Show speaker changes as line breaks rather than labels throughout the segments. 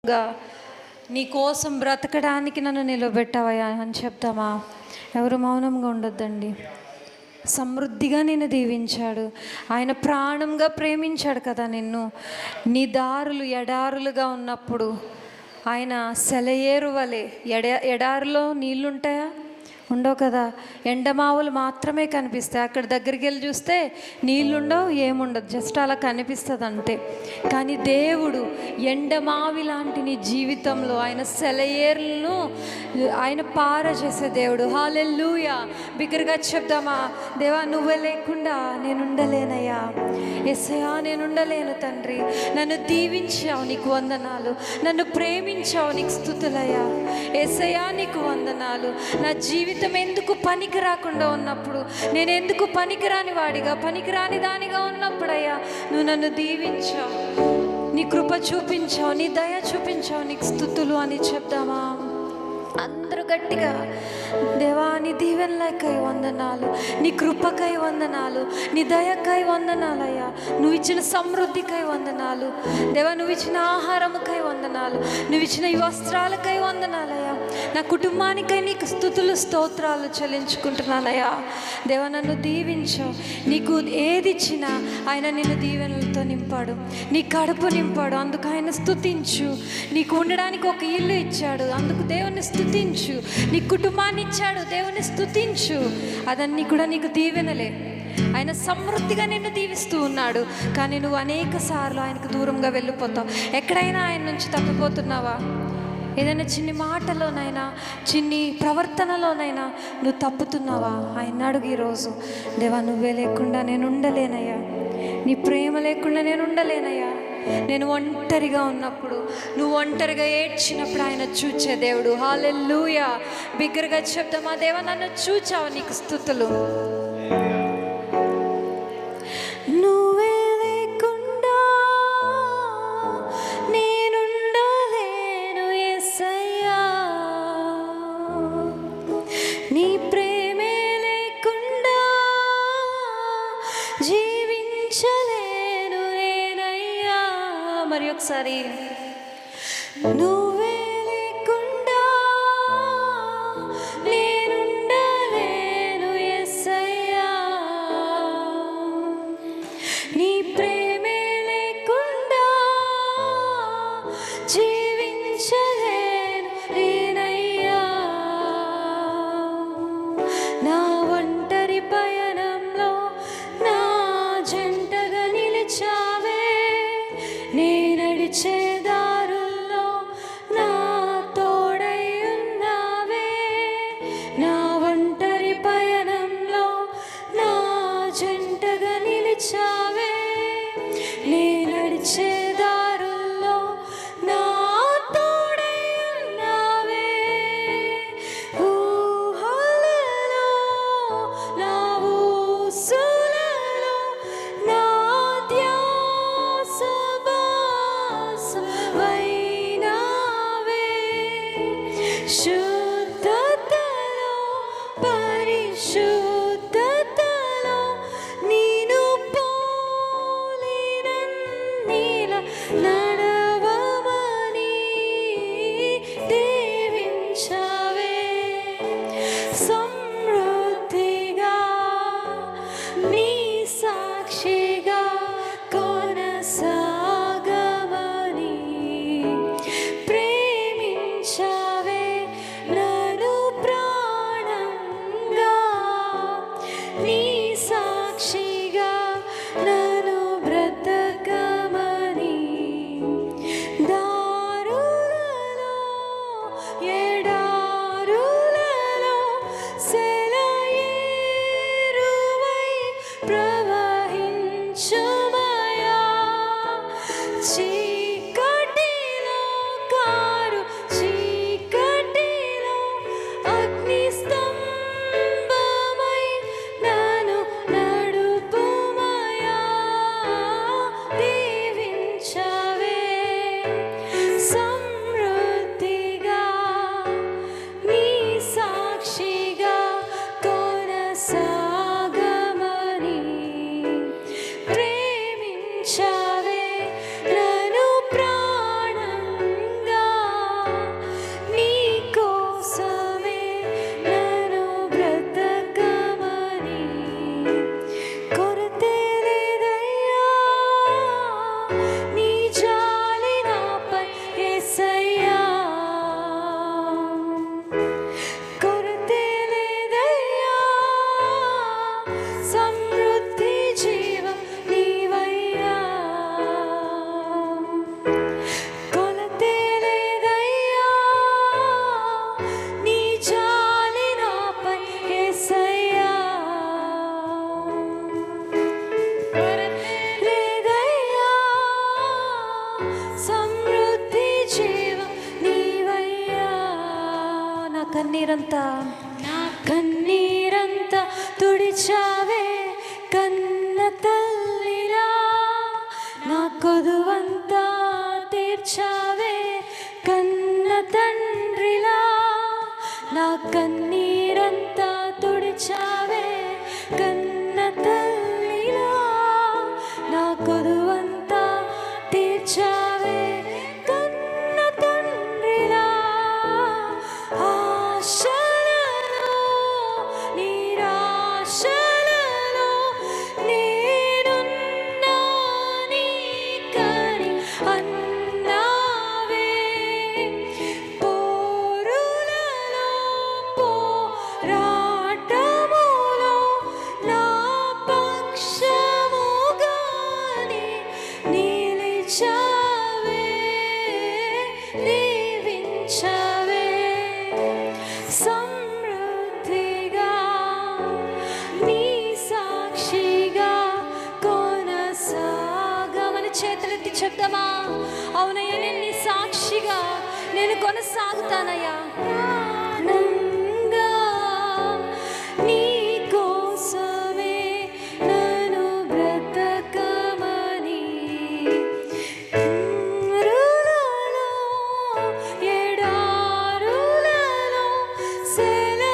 గా నీ కోసం బ్రతకడానికి నన్ను నిలబెట్టావయ్యా అని చెప్తామా? ఎవరు మౌనంగా ఉండొద్దండి. సమృద్ధిగా నిన్ను దీవించాడు. ఆయన ప్రాణంగా ప్రేమించాడు కదా నిన్ను. నీ దారులు ఎడారులుగా ఉన్నప్పుడు ఆయన సెలయేరు వలె ఎడారిలో నీళ్ళుంటాయా? ఉండవు కదా. ఎండమావులు మాత్రమే కనిపిస్తాయి. అక్కడ దగ్గరికి వెళ్ళి చూస్తే నీళ్ళుండవు, ఏముండదు, జస్ట్ అలా కనిపిస్తుంది అంతే. కానీ దేవుడు ఎండమావి లాంటి నీ జీవితంలో ఆయన సెలయేర్లను ఆయన పారజేసే దేవుడు. హల్లెలూయా. బిగ్గరగా చెప్దామా? దేవా, నువ్వే లేకుండా నేను ఉండలేనయ్యా. యేసయ్యా, నేను ఉండలేను తండ్రి. నన్ను దీవించావు, నీకు వందనాలు. నన్ను ప్రేమించావు, నీకు స్తుతులయ్యా. యేసయ్యా, నీకు వందనాలు. నా జీవితం ఎందుకు పనికి రాకుండా ఉన్నప్పుడు, నేను ఎందుకు పనికిరాని వాడిగా, పనికిరాని దానిగా ఉన్నప్పుడయ్యా నువ్వు నన్ను దీవించావు, నీ కృప చూపించావు, నీ దయ చూపించావు, నీకు స్తుతులు అని చెప్దామా? అందరూ గట్టిగా, దేవా నీ దీవెనలకై వందనాలు, నీ కృపకై వందనాలు, నీ దయకై వందనాలయ్యా. నువ్వు ఇచ్చిన సమృద్ధికై వందనాలు దేవా. నువ్వు ఇచ్చిన ఆహారముకై వందనాలు, నువ్వు ఇచ్చిన ఈ వస్త్రాలకై వందనాలయ్యా. నా కుటుంబానికై నీకు స్తుతులు స్తోత్రాలు చెల్లించుకుంటున్నానయ్యా. దేవా, నన్ను దీవించావు. నీకు ఏది ఇచ్చినా ఆయన నిన్ను దీవెనలతో నింపాడు, నీ కడుపు నింపాడు, అందుకు ఆయన స్తుతించు. నీకు ఉండడానికి ఒక ఇల్లు ఇచ్చాడు, అందుకు దేవుని స్తుతించు. నీ కుటుంబాన్ని ఇచ్చాడు, దేవుని స్తుతించు. అదన్నీ కూడా నీకు దీవెనలే. ఆయన సమృద్ధిగా నిన్ను దీవిస్తూ ఉన్నాడు. కానీ నువ్వు అనేక సార్లు ఆయనకు దూరంగా వెళ్ళిపోతావు. ఎక్కడైనా ఆయన నుంచి తప్పిపోతున్నావా? ఏదైనా చిన్ని మాటలోనైనా, చిన్ని ప్రవర్తనలోనైనా నువ్వు తప్పుతున్నావా? ఆయన అడుగు ఈరోజు, దేవా నువ్వే లేకుండా నేను ఉండలేనయ్యా, నీ ప్రేమ లేకుండా నేను ఉండలేనయ్యా. నేను ఒంటరిగా ఉన్నప్పుడు, నువ్వు ఒంటరిగా ఏడ్చినప్పుడు ఆయన చూచే దేవుడు. హల్లెలూయా. బిగ్గరగా చెప్దామా? దేవా, నన్ను చూచావు, నీకు స్తుతులు. నువ్వే లేకుండా నేనుండలేను యేసయ్యా, నీ ప్రేమే లేకుండా జీవించలేను నేనయ్యా. మరి ఒకసారి, నువ్వే లేకుండా నేనుండలేను యేసయ్యా, నీ ప్రేమే లేకుండా జీవించలేను నేనయ్యా. నా ఒంటరి పయనంలో నా జంటగా నిలిచావే, నే నడిచే దారుల్లో నా తోడై ఉన్నావే. నా ఒంటరి పయనంలో నా జంటగా నిలిచావే, నే నడిచే దారుల్లో నా కన్నీరంతా తుడిచావే కన్న తల్లిలా, నా కొదువంతా తీర్చావే కన్న తండ్రిలా, నా కన్నీరంతా తుడిచావే కన్న తల్లిలా, నా కొదువంతా తీర్చావే కన్న తండ్రిలా. ఆశలలో నిరాశలలో నేనున్నా నీకని అన్నావే, పోరులలో పోరాటములో నా పక్షముగానే నిలిచావే, దీవించావే. సమృద్ధిగా నీ సాక్షిగా కొనసాగమని చేతులెత్తి చెప్దామా? అవునయ్యా, నేను నీ సాక్షిగా నేను కొనసాగుతానయ్యా. నంగా నీ కోసమే నన్ను బ్రతకమని, రులలో ఎడారులలో సెలయేరులై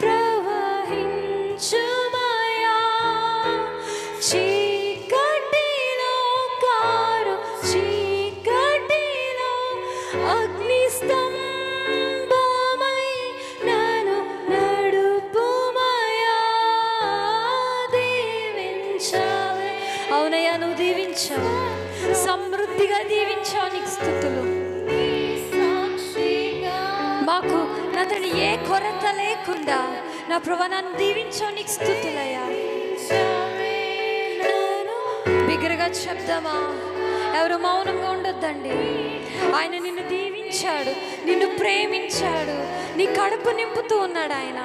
ప్రవహించుమయా, చీకటిలో కారు చీకటిలో అగ్నిస్తంభమై నన్ను నడుపుమయా, దీవించావే. అవునయ్యా, నువ్వు దీవించావు, సమృద్ధిగా దీవించావు, నీకు స్తుతులు. మాకు నాతని ఏ కొరత లేకుండా నా ప్రభువా నన్ను దీవించావు, నీకు స్తుతులయ్యా. బిగ్గరగా చెప్దామా? ఎవరు మౌనంగా ఉండొద్దండి. ఆయన నిన్ను దీవించాడు, నిన్ను ప్రేమించాడు, నీ కడుపు నింపుతూ ఉన్నాడు. ఆయన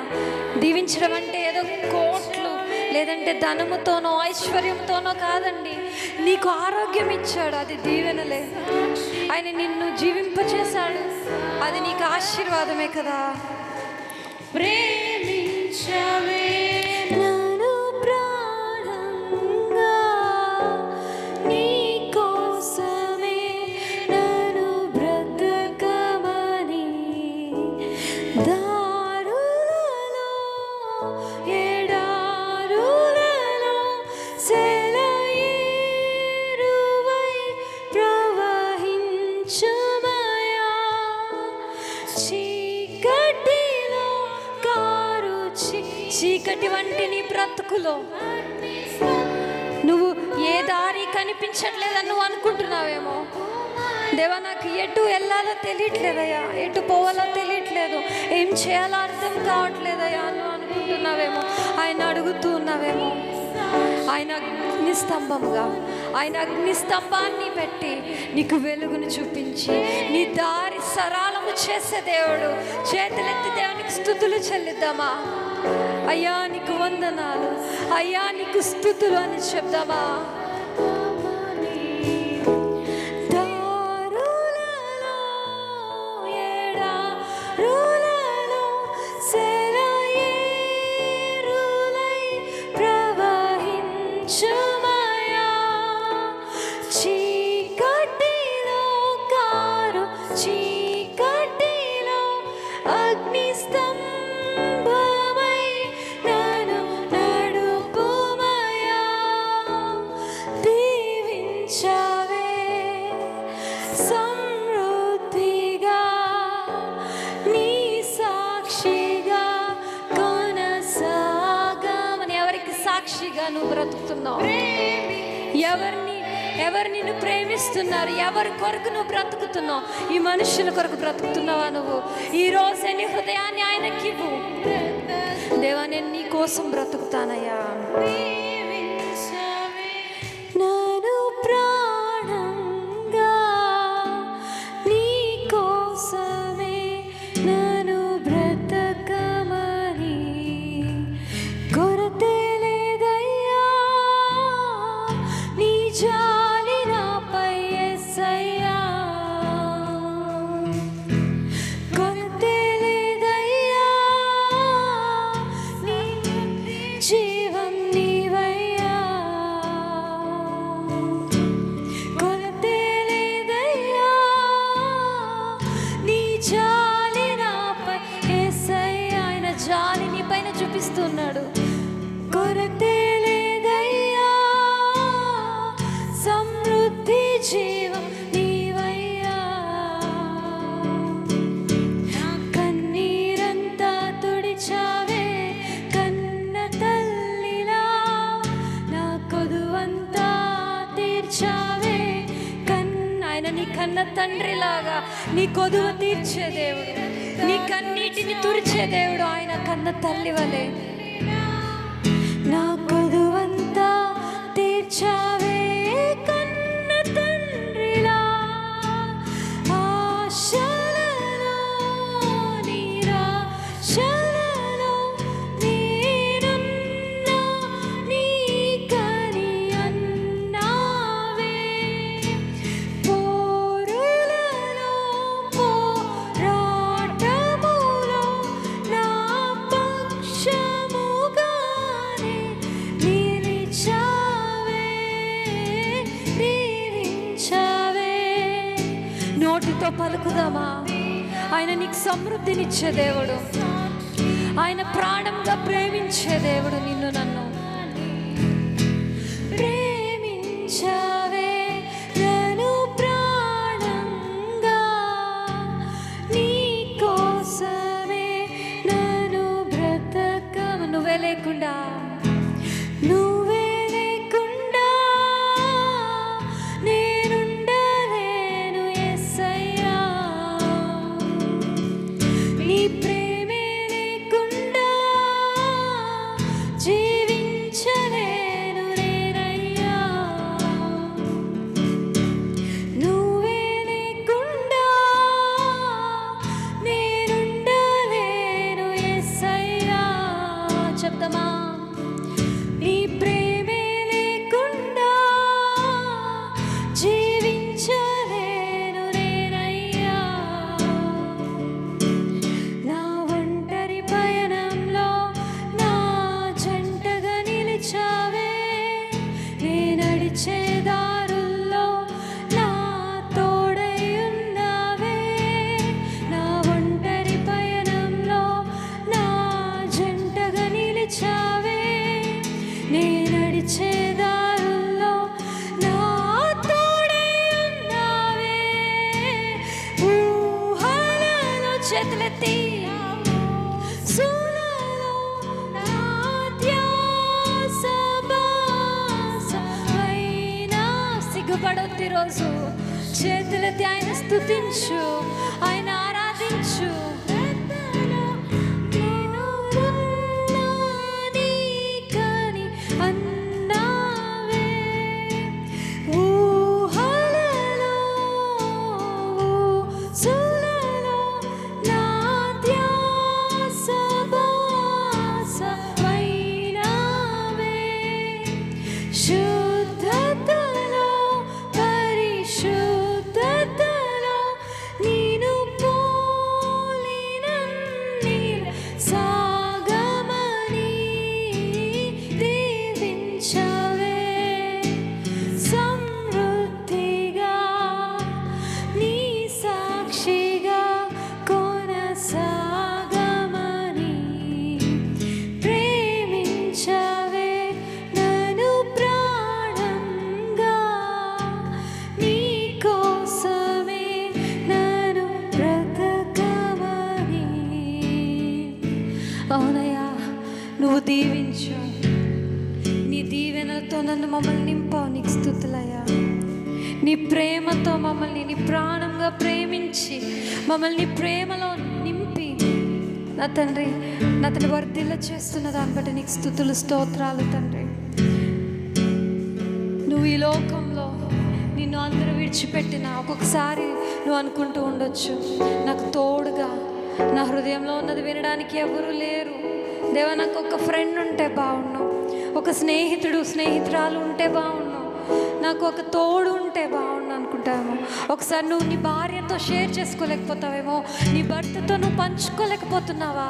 దీవించడం అంటే ఏదో కోట్లు లేదంటే ధనముతోనో ఐశ్వర్యంతోనో కాదండి. నీకు ఆరోగ్యం ఇచ్చాడు, అది దీవెనలే. ఆయన నిన్ను జీవింపచేశాడు, అది నీకు ఆశీర్వాదమే కదా. ప్రేమించవే నన్ను ప్రాణంగా, నీ కోసమే నన్ను బ్రతకమని, దారులలో ఎడారులలో సెలయేరువై ప్రవహించుమయా, చీకటిలో కారు చీకటి వంటి నీ బ్రతుకులో నువ్వు ఏ దారి కనిపించట్లేదని నువ్వు అనుకుంటున్నావేమో. దేవా, నాకు ఎటు వెళ్ళాలో తెలియట్లేదయ్యా, ఎటు పోవాలో తెలియట్లేదు, ఏం చేయాలో అర్థం కావట్లేదయ్యా నువ్వు అనుకుంటున్నావేమో. ఆయన అడుగుతూ ఉన్నావేమో. ఆయన అగ్నిస్తంభముగా, ఆయన అగ్నిస్తంభాన్ని పెట్టి నీకు వెలుగును చూపించి నీ దారి సరళము చేసే దేవుడు. చేతులెత్తి దేవునికి స్తుతులు చెల్లిద్దామా? అయ్యా నీకు వందనాలు, అయ్యా నీకు స్తుతులు అని చెప్దామా? దారులలో ఎడారులలో సెలయేరులై ప్రవహించుమయా, చీకటిలో కారు చీకటిలో అగ్నిస్తంభమై నన్ను నడుపుమయా, దీవించావే. సమృద్ధిగా నీ సాక్షిగా కొనసాగమని. ఎవరికి సాక్షిగా నువ్వు బ్రతుకుతున్నావు? ఎవరు నిన్ను ప్రేమిస్తున్నారు? ఎవరి కొరకు నువ్వు బ్రతుకుతున్నావు? ఈ మనుషుల కొరకు బ్రతుకుతున్నావా నువ్వు? ఈ రోజే నీ హృదయాన్ని ఆయనకివ్వు. దేవా, నేను నీ కోసం బ్రతుకుతానయ్యా. నన్ను ప్రాణంగా నీ కోసమే నన్ను బ్రతకమని, కొరతే లేదయ్యా నీ జాలి నాపై యేసయ్యా, జీవం నీవయ్యా. నా కన్నీరంతా తుడిచావే కన్న తల్లిలా, నా కొదువంతా తీర్చావే. ఆయన నీ కన్న తండ్రిలాగా నీ కొదువ తీర్చే దేవుడు, నీ కన్నీటిని తుడిచే దేవుడు ఆయన కన్న తల్లి వలె. నా కొదువంతా తీర్చావే కన్న తండ్రిలా, ఆశలలో నిరాశలలో నేనున్నా నీకని అన్నావే. పోరులలో పోరాటములో నా పక్షముగానే నిలిచావే, దీవించావే. నోటితో పలుకుదామా, ఆయన నీకు సమృద్ధినిచ్చే దేవుడు, ఆయన ప్రాణంగా ప్రేమించే దేవుడు. నిన్ను నన్ను ప్రేమించావే, నన్ను ప్రాణంగా, నీ కోసమే నన్ను బ్రతకము. నువ్వే లేకుండా నేనుండలేను యేసయ్యా. నీ ప్రేమే లేకుండా జీవించలేను నేనయ్యా. నువ్వే లేకుండా నేనుండలేను యేసయ్యా. చెప్తామా, నీ ప్రేమే లేకుండా జీవించలేను నేనయ్యా. నా ఒంటరి పయనంలో నా జంటగా నిలిచావే, నే నడిచే దారుల్లో నా తోడై ఉన్నావే. నా ఒంటరి పయనంలో నా జంటగా నిలిచావే, నే నడిచే దారుల్లో నా తోడై ఉన్నావే. ఊహలలో చేతులెత్తి సూలలో నా ధ్యాస బాసమైనా. సిగ్గుపడొద్దు ఈరోజు, చేతులెత్తి ఆయన స్తుతించు, ఆయన ఆరాధించు. నీకని అన్నావే, ఊహలలో ఊసులలో నా ధ్యాస బాసమైనావే. శుద్ధతలో పరిశుద్ధతలో నీను పోలినన్ని సాగమని దీవించవే. సమృద్ధిగా నీ సాక్షిగా కొనసాగమని ప్రేమించవే నన్ను ప్రాణంగా, నీ కోసమే నన్ను బ్రతకమని. అవునయ్యా, నువ్వు దీవించు, నీ దీవెనలతో నన్ను మమ్మల్ని నింపావు. నీకు స్తుతులయ్యా. నీ ప్రేమతో మమ్మల్ని నీ ప్రాణంగా ప్రేమించి మమ్మల్ని ప్రేమలో నింపి నా తండ్రి, నా తండ్రి వర్ధిల్ల చేస్తున్న దాన్ని బట్టి నీకు స్తుతులు స్తోత్రాలు తండ్రి. నువ్వు ఈ లోకంలో నిన్ను అందరూ విడిచిపెట్టిన ఒక్కొక్కసారి నువ్వు అనుకుంటూ ఉండొచ్చు, నాకు తోడుగా నా హృదయంలో ఉన్నది వినడానికి ఎవరు లేరు దేవా, నాకు ఒక ఫ్రెండ్ ఉంటే బాగున్నావు, ఒక స్నేహితురాలు ఉంటే బాగున్నావు, నాకు ఒక తోడు ఉంటే బాగుండు అనుకుంటావేమో. ఒకసారి నువ్వు నీ భార్యతో షేర్ చేసుకోలేకపోతావేమో, నీ భర్తతో నువ్వు పంచుకోలేకపోతున్నావా?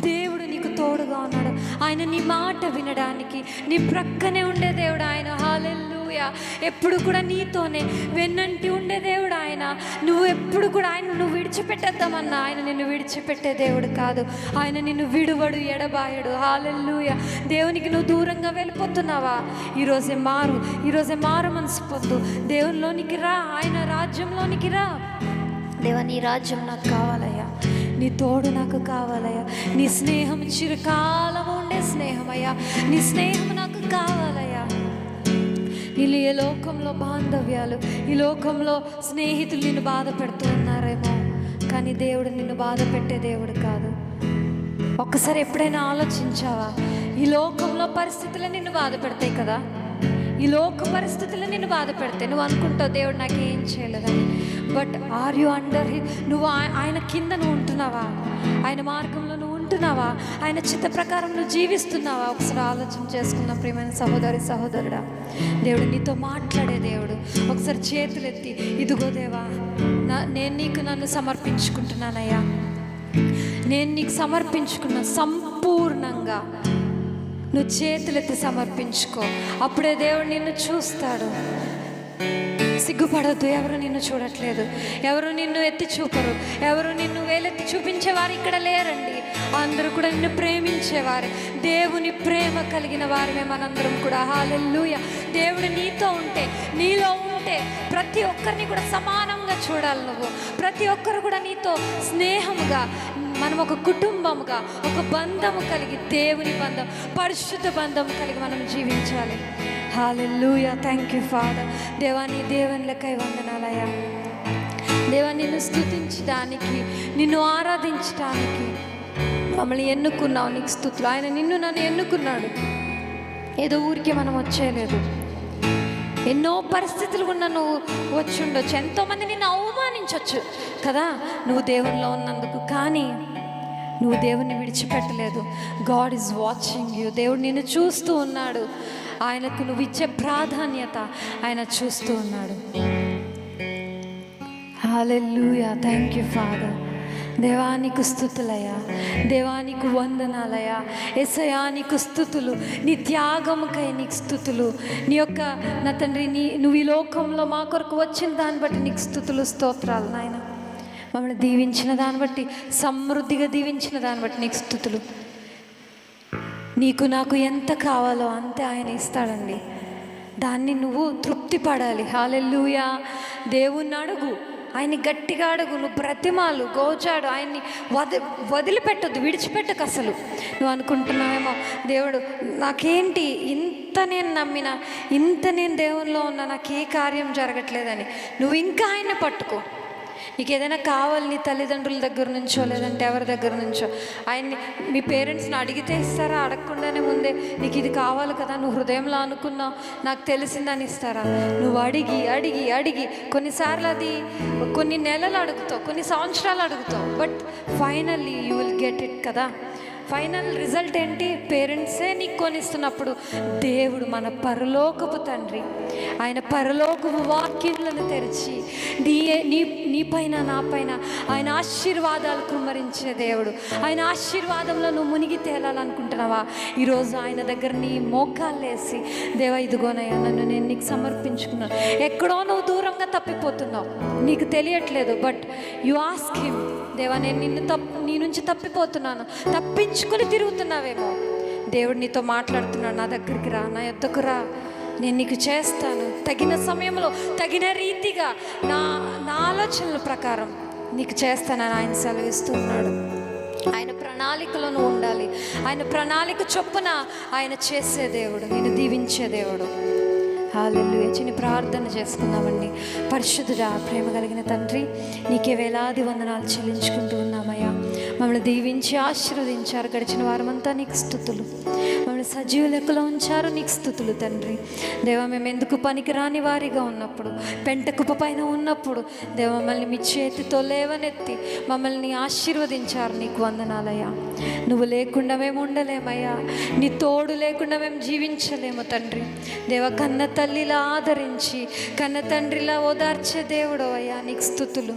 దేవుడు నీకు తోడుగా ఉన్నాడు. ఆయన నీ మాట వినడానికి నీ ప్రక్కనే ఉండే దేవుడు ఆయన. హల్లెలూయా. హల్లెలూయా. ఎప్పుడు కూడా నీతోనే వెన్నంటి ఉండే దేవుడు ఆయన. నువ్వు ఎప్పుడు కూడా ఆయన నువ్వు విడిచిపెట్టేద్దామన్నా ఆయన నిన్ను విడిచిపెట్టే దేవుడు కాదు. ఆయన నిన్ను విడువడు, ఎడబాయడు. హల్లెలూయా. దేవునికి నువ్వు దూరంగా వెళ్ళిపోతున్నావా? ఈరోజే మారు మనసు పొందు. దేవునిలోనికి రా, ఆయన రాజ్యంలోనికి రా. దేవా, నీ రాజ్యం నాకు కావాలయ్యా, నీ తోడు నాకు కావాలయ్యా, నీ స్నేహం చిరకాలం ఉండే స్నేహమయ్యా, నీ స్నేహం నాకు కావాలయ్యా. వీళ్ళు ఈ లోకంలో బాంధవ్యాలు, ఈ లోకంలో స్నేహితులు నిన్ను బాధ పెడుతూ ఉన్నారేమో, కానీ దేవుడు నిన్ను బాధ పెట్టే దేవుడు కాదు. ఒక్కసారి ఎప్పుడైనా ఆలోచించావా? ఈ లోకంలో పరిస్థితులు నిన్ను బాధ పెడతాయి కదా, ఈ లోక పరిస్థితులు నిన్ను బాధ పెడితే నువ్వు అనుకుంటావు దేవుడు నాకు ఏం చేయలేదని. బట్ ఆర్ యు అండర్ నువ్వు ఆయన కింద నువ్వు ఉంటున్నావా? ఆయన మార్గంలో నువ్వు ఉంటున్నావా? ఆయన చిత్త ప్రకారం నువ్వు జీవిస్తున్నావా? ఒకసారి ఆలోచన చేసుకున్న ప్రియమైన సహోదరుడా, దేవుడు నీతో మాట్లాడే దేవుడు. ఒకసారి చేతులెత్తి, ఇదిగో దేవా, నేను నీకు నన్ను సమర్పించుకుంటున్నానయ్యా, నేను నీకు సమర్పించుకున్నా సంపూర్ణంగా. నువ్వు చేతులెత్తి సమర్పించుకో, అప్పుడే దేవుడు నిన్ను చూస్తాడు. సిగ్గుపడద్దు, ఎవరు నిన్ను చూడట్లేదు, ఎవరు నిన్ను ఎత్తి చూపరు, ఎవరు నిన్ను వేలెత్తి చూపించేవారు ఇక్కడ లేరండి. అందరూ కూడా నిన్ను ప్రేమించేవారు. దేవుని ప్రేమ కలిగిన వారమే మనందరం కూడా. హల్లెలూయా. దేవుడు నీతో ఉంటే, నీలో ఉంటే ప్రతి ఒక్కరిని కూడా సమానంగా చూడాలి నువ్వు. ప్రతి ఒక్కరు కూడా నీతో స్నేహముగా, మనం ఒక కుటుంబముగా, ఒక బంధము కలిగి, దేవుని బంధం, పరిశుద్ధ బంధం కలిగి మనం జీవించాలి. హల్లెలూయా. Thank you father. దేవాని దేవుని లెక్కై వందనాలయ్యా. దేవా, నిన్ను స్తుతించడానికి, నిన్ను ఆరాధించడానికి మమ్మల్ని ఎన్నుకున్నావు, నీకు స్తుతులు. ఆయన నన్ను ఎన్నుకున్నాడు. ఏదో ఊరికే మనం వచ్చేయలేదు. ఎన్నో పరిస్థితులు కూడా నువ్వు వచ్చి ఉండొచ్చు, ఎంతోమంది నిన్ను అవమానించవచ్చు కదా నువ్వు దేవునిలో ఉన్నందుకు, కానీ నువ్వు దేవుణ్ణి విడిచిపెట్టలేదు. God is watching you. దేవుడు నిన్ను చూస్తూ ఉన్నాడు. ఆయనకు నువ్వు ఇచ్చే ప్రాధాన్యత ఆయన చూస్తూ ఉన్నాడు. హల్లెలూయా. Thank you father. దేవానికి స్తుతులయ్యా, దేవానికి వందనాలయ్యా. యేసయ్యా, నీకు స్తుతులు, నీ త్యాగముకై నీకు స్తుతులు. నీ యొక్క నా తండ్రి, నువ్వు ఈ లోకంలో మా కొరకు వచ్చిన దాన్ని బట్టి నీకు స్తుతులు, స్తోత్రాలు నాయన. మమ్మల్ని దీవించిన దాన్ని బట్టి, సమృద్ధిగా దీవించిన దాన్ని బట్టి నీకు స్తుతులు. నీకు నాకు ఎంత కావాలో అంతే ఆయన ఇస్తాడండి. దాన్ని నువ్వు తృప్తి పడాలి. హల్లెలూయా. దేవుణ్ణి అడుగు, ఆయన్ని గట్టిగా అడుగు, నువ్వు బ్రతిమాలు, గోచాడు, ఆయన్ని వదిలిపెట్టొద్దు, విడిచిపెట్టకు. అసలు నువ్వు అనుకుంటున్నావేమో, దేవుడు నాకేంటి ఇంత నేను నమ్మినా, ఇంత నేను దేవునిలో ఉన్నా, నాకు ఏ కార్యం జరగట్లేదని నువ్వు ఇంకా ఆయన్ని పట్టుకో. నీకు ఏదైనా కావాలి, నీ తల్లిదండ్రుల దగ్గర నుంచో లేదంటే ఎవరి దగ్గర నుంచో, ఆయన్ని మీ పేరెంట్స్ని అడిగితే ఇస్తారా? అడగకుండానే ముందే నీకు ఇది కావాలి కదా, నువ్వు హృదయంలో అనుకున్నావు, నాకు తెలిసిందని ఇస్తారా? నువ్వు అడిగి అడిగి అడిగి కొన్నిసార్లు అది కొన్ని నెలలు అడుగుతావు, కొన్ని సంవత్సరాలు అడుగుతావు, but finally you will get it కదా. ఫైనల్ రిజల్ట్ ఏంటి? పేరెంట్సే నీకు కొనిస్తున్నప్పుడు దేవుడు మన పరలోకపు తండ్రి, ఆయన పరలోకపు వాక్యములను తెరిచి నీ పైన నా పైన ఆయన ఆశీర్వాదాలు కుమ్మరించే దేవుడు. ఆయన ఆశీర్వాదంలో నువ్వు మునిగి తేలాలనుకుంటున్నావా? ఈరోజు ఆయన దగ్గర నీ మోకాళ్ళు వేసి, దేవా ఇదిగోనయ్యా, నన్ను నేను నీకు సమర్పించుకున్నాను. ఎక్కడో నువ్వు దూరంగా తప్పిపోతున్నావు, నీకు తెలియట్లేదు, బట్ యు ఆస్క్ హిమ్, దేవా నేను నీ నుంచి తప్పిపోతున్నాను, తప్పించుకొని తిరుగుతున్నావేమో. దేవుడు నీతో మాట్లాడుతున్నాడు, నా దగ్గరికి రా, నా యొద్దకు రా, నేను నీకు చేస్తాను, తగిన సమయంలో తగిన రీతిగా నా ఆలోచనల ప్రకారం నీకు చేస్తానని ఆయన సెలవిస్తున్నాడు. ఆయన ప్రణాళికలో నువ్వు ఉండాలి. ఆయన ప్రణాళిక చొప్పున ఆయన చేసే దేవుడు, నేను దీవించే దేవుడు. హల్లెలూయా. చిన్న ప్రార్థన చేసుకుందామండి. పరిశుద్ధుడా, ప్రేమ కలిగిన తండ్రి, నీకే వేలాది వందనాలు చెల్లించుకుంటూ ఉన్నామయ్యా. మమ్మల్ని దీవించి ఆశీర్వదించారు. గడిచిన వారమంతా నీకు స్తుతులు. మమ్మల్ని సజీవ లెక్కలో ఉంచారు, నీకు స్తుతులు తండ్రి. దేవా, మేము ఎందుకు పనికిరాని వారిగా ఉన్నప్పుడు, పెంట కుప్ప పైన ఉన్నప్పుడు, దేవ మమ్మల్ని మీ చేతితో లేవనెత్తి మమ్మల్ని ఆశీర్వదించారు, నీకు వందనాలయ్యా. నువ్వు లేకుండా మేము ఉండలేమయ్యా, నీ తోడు లేకుండా మేము జీవించలేము తండ్రి. దేవ, కన్న తల్లిలా ఆదరించి, కన్న తండ్రిలా ఓదార్చే దేవుడు అయ్యా, నీకు స్తుతులు.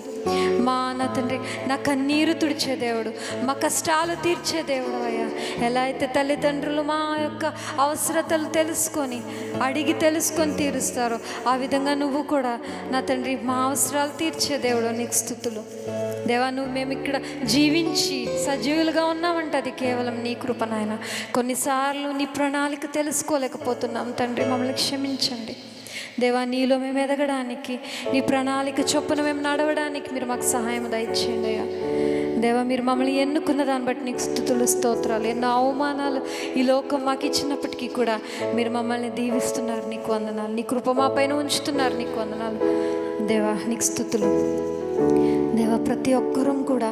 మా నా తండ్రి, నా కన్నీరు తుడిచే దేవుడు, దేవుడు, మా కష్టాలు తీర్చే దేవుడు అయ్యా. ఎలా అయితే తల్లిదండ్రులు మా యొక్క అవసరతలు తెలుసుకొని అడిగి తెలుసుకొని తీరుస్తారో, ఆ విధంగా నువ్వు కూడా నా తండ్రి మా అవసరాలు తీర్చే దేవుడు. నీకు స్తుతులు దేవా. నువ్వు మేము ఇక్కడ జీవించి సజీవులుగా ఉన్నామంటే అది కేవలం నీ కృప నాయన. కొన్నిసార్లు నీ ప్రణాళిక తెలుసుకోలేకపోతున్నాం తండ్రి, మమ్మల్ని క్షమించండి దేవా. నీలో మేము ఎదగడానికి, నీ ప్రణాళిక చొప్పున మేము నడవడానికి మీరు మాకు సహాయం దయచేయండి అయ్యా దేవా. మీరు మమ్మల్ని ఎన్నుకున్న దాన్ని బట్టి నీకు స్తుతులు స్తోత్రాలు. ఎన్నో అవమానాలు ఈ లోకం మాకు ఇచ్చినప్పటికీ కూడా మీరు మమ్మల్ని దీవిస్తున్నారు, నీకు వందనాలు. నీ కృప మా పైన ఉంచుతున్నారు, నీకు వందనాలు దేవా. నీకు స్తుతులు దేవా. ప్రతి ఒక్కరం కూడా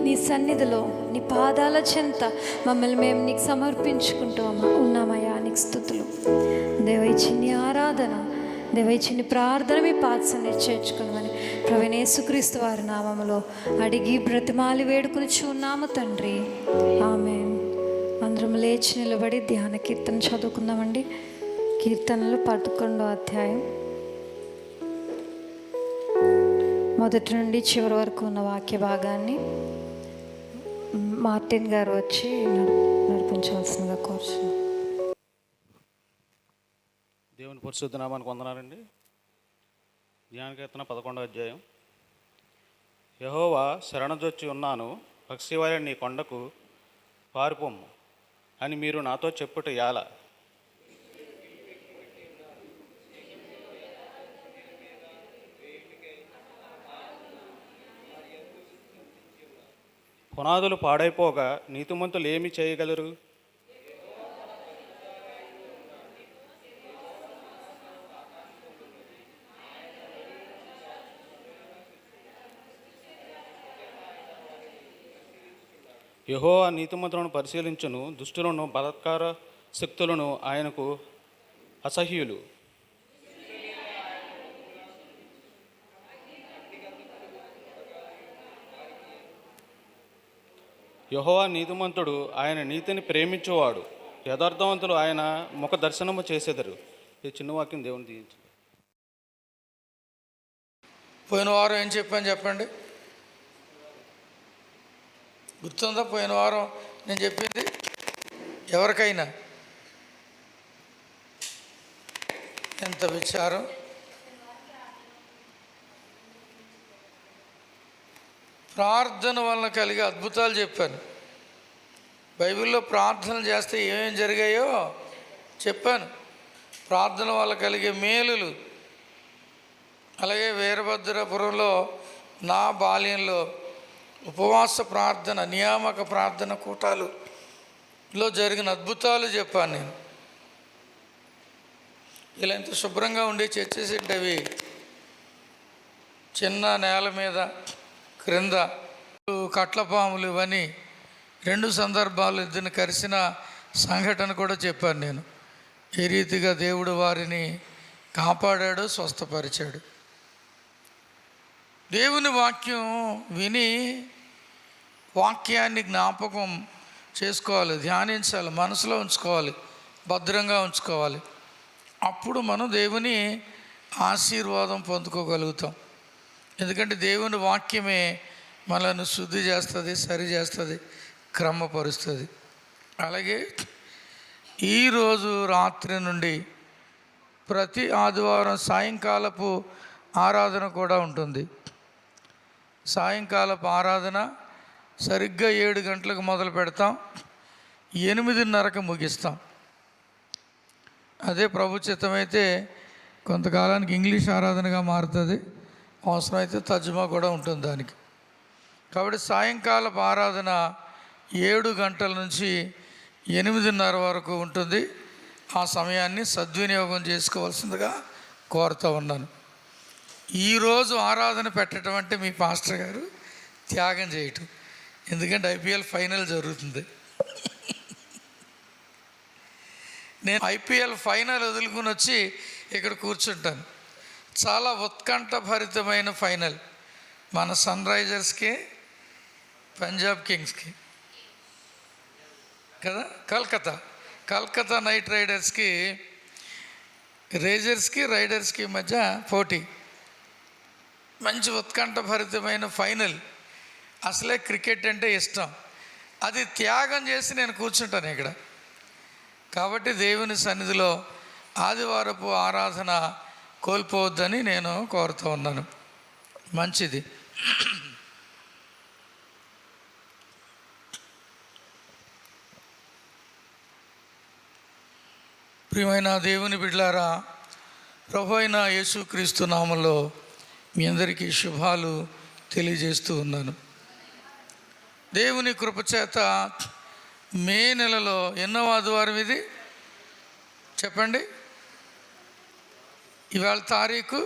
నీ సన్నిధిలో నీ పాదాల చెంత మమ్మల్ని మేము నీకు సమర్పించుకుంటూ ఉన్నామయ్యా. నీకు స్తుతులు దేవ. ఈ చిన్ని ఆరాధన దేవ, ఈ చిన్ని ప్రార్థన మీ పాదసన్ని చేర్చుకోమని ప్రభువైన యేసుక్రీస్తు వారి నామములో అడిగి బ్రతిమాలి వేడుకుని చూన్నాము తండ్రి, ఆమేన్. అందరం లేచి నిలబడి ధ్యాన కీర్తన చదువుకుందామండి. కీర్తనలు 11వ అధ్యాయం మొదటి నుండి చివరి వరకు ఉన్న వాక్య భాగాన్ని మార్టిన్ గారు వచ్చి నడిపించవలసిందిగా కోరుచున్నాను.
దేవుని పరిశుద్ధ నామానికి వందనాలండి. ధ్యాన కీర్తన 11వ అధ్యాయం. యెహోవా శరణజొచ్చి ఉన్నాను, పక్షివారి నీ కొండకు పారిపోమ్ము అని మీరు నాతో చెప్పుట యాల. పునాదులు పాడైపోగా నీతిమంతులు ఏమి చేయగలరు? యెహోవా నీతిమంతులను పరిశీలించును, దుష్టులను బలాత్కార శక్తులను ఆయనకు అసహ్యులు. యెహోవా నీతిమంతుడు, ఆయన నీతిని ప్రేమించేవాడు. యథార్థవంతులు ఆయన ముఖ దర్శనము చేసేదరు. ఈ చిన్న వాక్యం దేవుని దీవించు.
పోయిన వారం ఏం చెప్పాను చెప్పండి, గుర్తుందా? పోయిన వారం నేను చెప్పింది ఎవరికైనా ఎంత విచారం. ప్రార్థన వలన కలిగే అద్భుతాలు చెప్పాను. బైబిల్లో ప్రార్థన చేస్తే ఏమేం జరిగాయో చెప్పాను. ప్రార్థన వల్ల కలిగే మేలులు. అలాగే వీరభద్రపురంలో నా బాల్యంలో ఉపవాస ప్రార్థన, నియామక ప్రార్థన కూటాలులో జరిగిన అద్భుతాలు చెప్పాను నేను. ఇలా ఇంత శుభ్రంగా ఉండే చర్చెస్ అవి చిన్న నేల మీద క్రింద కట్లపాములు ఇవన్నీ 2 సందర్భాలు ఇద్దరిని కలిసిన సంఘటన కూడా చెప్పాను నేను. ఏ రీతిగా దేవుడు వారిని కాపాడాడు, స్వస్థపరిచాడు. దేవుని వాక్యం విని వాక్యాన్ని జ్ఞాపకం చేసుకోవాలి, ధ్యానించాలి, మనసులో ఉంచుకోవాలి, భద్రంగా ఉంచుకోవాలి. అప్పుడు మనం దేవుని ఆశీర్వాదం పొందుకోగలుగుతాం. ఎందుకంటే దేవుని వాక్యమే మనల్ని శుద్ధి చేస్తుంది, సరి చేస్తుంది, క్రమపరుస్తుంది. అలాగే ఈరోజు రాత్రి నుండి ప్రతి ఆదివారం సాయంకాలపు ఆరాధన కూడా ఉంటుంది. సాయంకాలపు ఆరాధన సరిగ్గా 7 గంటలకు మొదలు పెడతాం, 8:30కి ముగిస్తాం. అదే ప్రభు చిత్తమైతే కొంతకాలానికి ఇంగ్లీష్ ఆరాధనగా మారుతుంది, అవసరమైతే తర్జుమా కూడా ఉంటుంది దానికి. కాబట్టి సాయంకాలపు ఆరాధన 7 గంటల నుంచి 8:30 వరకు ఉంటుంది. ఆ సమయాన్ని సద్వినియోగం చేసుకోవాల్సిందిగా కోరుతూ ఉన్నాను. ఈరోజు ఆరాధన పెట్టడం అంటే మీ పాస్టర్ గారు త్యాగం చేయటం. ఎందుకంటే IPL ఫైనల్ జరుగుతుంది. నేను IPL ఫైనల్ వదులుకుని వచ్చి ఇక్కడ కూర్చుంటాను. చాలా ఉత్కంఠభరితమైన ఫైనల్. మన సన్ రైజర్స్కి, పంజాబ్ కింగ్స్కి కదా, కల్కత్తా నైట్ రైడర్స్కి, రైడర్స్కి మధ్య పోటీ. మంచి ఉత్కంఠభరితమైన ఫైనల్. అసలే క్రికెట్ అంటే ఇష్టం, అది త్యాగం చేసి నేను కూర్చుంటాను ఇక్కడ. కాబట్టి దేవుని సన్నిధిలో ఆదివారపు ఆరాధన కోల్పోవద్దని నేను కోరుతూ ఉన్నాను. మంచిది. ప్రియమైన దేవుని బిడ్డలారా, ప్రభు అయిన యేసుక్రీస్తు నామములో మీ అందరికీ శుభాలు తెలియజేస్తూ ఉన్నాను. దేవుని కృపచేత మే నెలలో ఎన్నో ఆదివారం ఇది చెప్పండి? ఇవాళ తారీఖు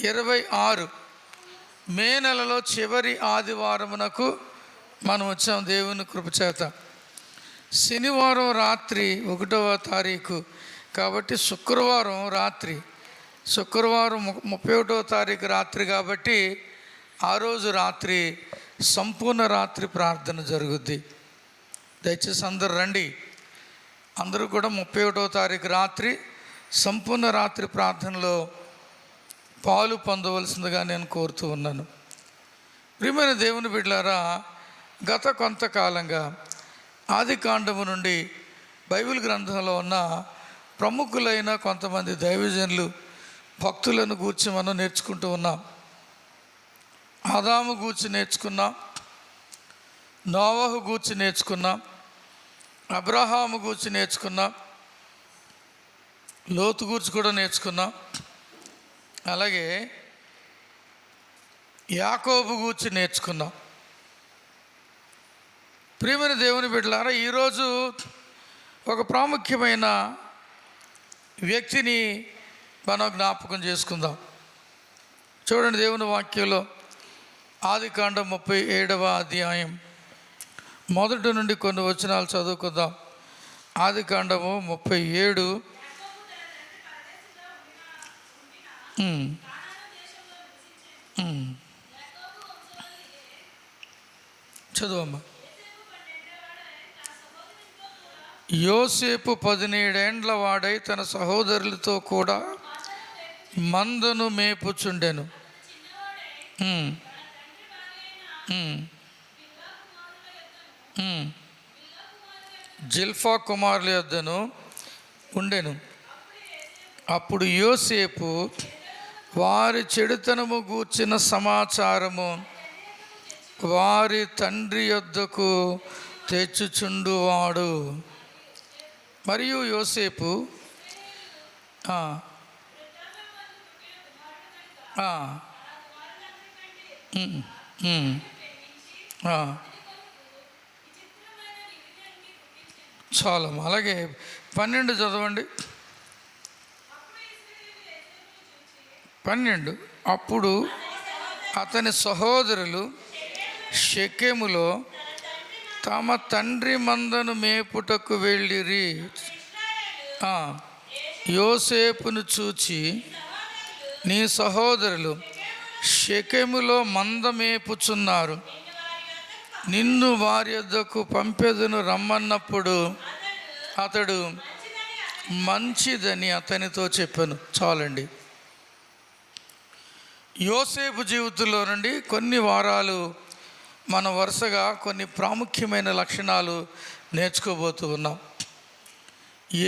26. మే నెలలో చివరి ఆదివారమునకు మనం వచ్చాం దేవుని కృపచేత. శనివారం రాత్రి 1వ తారీఖు కాబట్టి శుక్రవారం 31వ తారీఖు రాత్రి కాబట్టి ఆ రోజు రాత్రి సంపూర్ణ రాత్రి ప్రార్థన జరుగుద్ది. దయచేసి అందరూ రండి. అందరూ కూడా 31వ తారీఖు రాత్రి సంపూర్ణ రాత్రి ప్రార్థనలో పాలు పొందవలసిందిగా నేను కోరుతూ ఉన్నాను. ప్రియమైన దేవుని బిడ్డలారా, గత కొంతకాలంగా ఆది కాండము నుండి బైబిల్ గ్రంథంలో ఉన్న ప్రముఖులైన కొంతమంది దైవజనులు భక్తులను గూర్చి మనం నేర్చుకుంటూ ఉన్నాం. ఆదాము గూర్చి నేర్చుకున్నాం, నోవహు గూర్చి నేర్చుకున్నాం, అబ్రహాము గూర్చి నేర్చుకున్నాం, లోతు గూర్చి కూడా నేర్చుకున్నాం. అలాగే యాకోబు గూర్చి నేర్చుకున్నాం. ప్రియమైన దేవుని బిడ్డలారా, ఈరోజు ఒక ప్రాముఖ్యమైన వ్యక్తిని మనం జ్ఞాపకం చేసుకుందాం. చూడండి, దేవుని వాక్యంలో ఆదికాండం 37వ అధ్యాయం మొదటి నుండి కొన్ని వచనాలు చదువుకుందాం. ఆదికాండము 37. చదువమ్మా. యోసేపు 17 ఏండ్ల వాడై తన సహోదరులతో కూడా మందను మేపుచుండెను. జిల్ఫా కుమారుల యొద్దను ఉండెను. అప్పుడు యోసేపు వారి చెడుతనము గూర్చిన సమాచారము వారి తండ్రి యొద్దకు తెచ్చుచుండువాడు. మరియు యోసేపు చాలా. అలాగే 12 చదవండి. 12. అప్పుడు అతని సహోదరులు షెకెములో తమ తండ్రి మందను మేపుటకు వెళ్ళిరి. యోసేపును చూచి, నీ సహోదరులు షెకెములో మంద మేపుచున్నారు, నిన్ను వారి యొద్దకు పంపెదను రమ్మన్నప్పుడు అతడు మంచిదని అతనితో చెప్పాను. చాలండి. యోసేపు జీవితంలో నుండి కొన్ని వారాలు మనం వరుసగా కొన్ని ప్రాముఖ్యమైన లక్షణాలు నేర్చుకోబోతూ ఉన్నాం.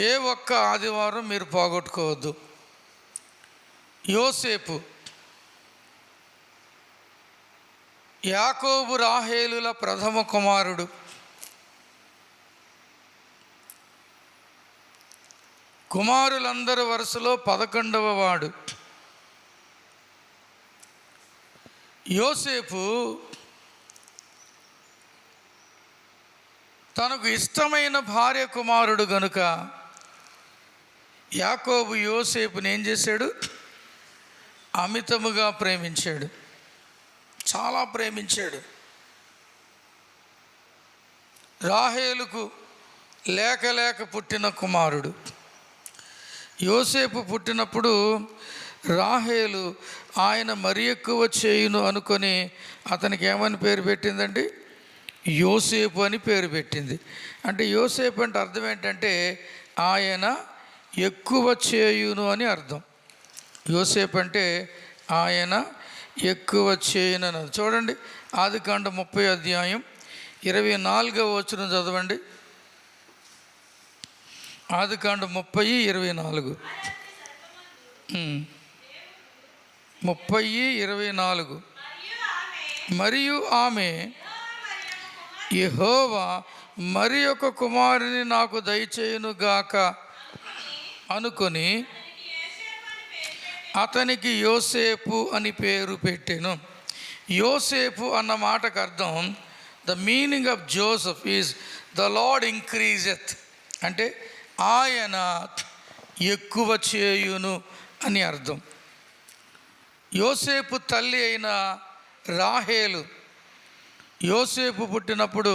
ఏ ఒక్క ఆదివారం మీరు పోగొట్టుకోవద్దు. యోసేపు యాకోబు రాహేలుల ప్రథమ కుమారుడు. కుమారులందరి వరుసలో 11వ వాడు. యోసేపు తనకు ఇష్టమైన భార్య కుమారుడు గనుక యాకోబు యోసేపుని ఏం చేశాడు? అమితముగా ప్రేమించాడు, చాలా ప్రేమించాడు. రాహేలుకు లేక పుట్టిన కుమారుడు. యోసేపు పుట్టినప్పుడు రాహేలు ఆయన మరి ఎక్కువ చేయును అనుకొని అతనికి ఏమని పేరు పెట్టిందండి? యోసేపు అని పేరు పెట్టింది. అంటే యోసేపు అంటే అర్థం ఏంటంటే ఆయన ఎక్కువ చేయును అని అర్థం. యోసేపు అంటే ఆయన ఎక్కువ చేయనన్నది. చూడండి, ఆదికాండం 30 అధ్యాయం 24వ వచనం చదవండి. ఆదికాండం 30:24. 30:24. మరియు ఆమె యెహోవా మరి ఒక కుమారుని నాకు దయచేయునుగాక అనుకొని అతనికి యోసేపు అని పేరు పెట్టెను. యోసేపు అన్న మాటకు అర్థం, the meaning of Joseph is the Lord increaseth, అంటే ఆయన ఎక్కువ చేయును అని అర్థం. యోసేపు తల్లి అయిన రాహేలు యోసేపు పుట్టినప్పుడు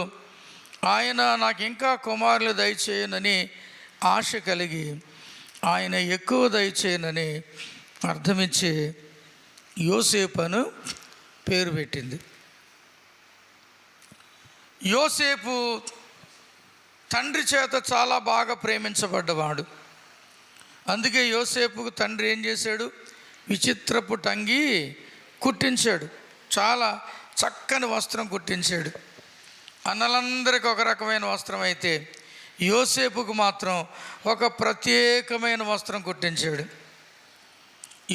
ఆయన నాకు ఇంకా కుమారులు దయచేయనని ఆశ కలిగి ఆయన ఎక్కువ దయచేయనని అర్థమిచ్చి యోసేపు అని పేరు పెట్టింది. యోసేపు తండ్రి చేత చాలా బాగా ప్రేమించబడ్డవాడు. అందుకే యోసేపుకు తండ్రి ఏం చేశాడు? విచిత్రపు టంగి కుట్టించాడు, చాలా చక్కని వస్త్రం కుట్టించాడు. అన్నలందరికీ ఒక రకమైన వస్త్రం అయితే యోసేపుకు మాత్రం ఒక ప్రత్యేకమైన వస్త్రం కుట్టించాడు.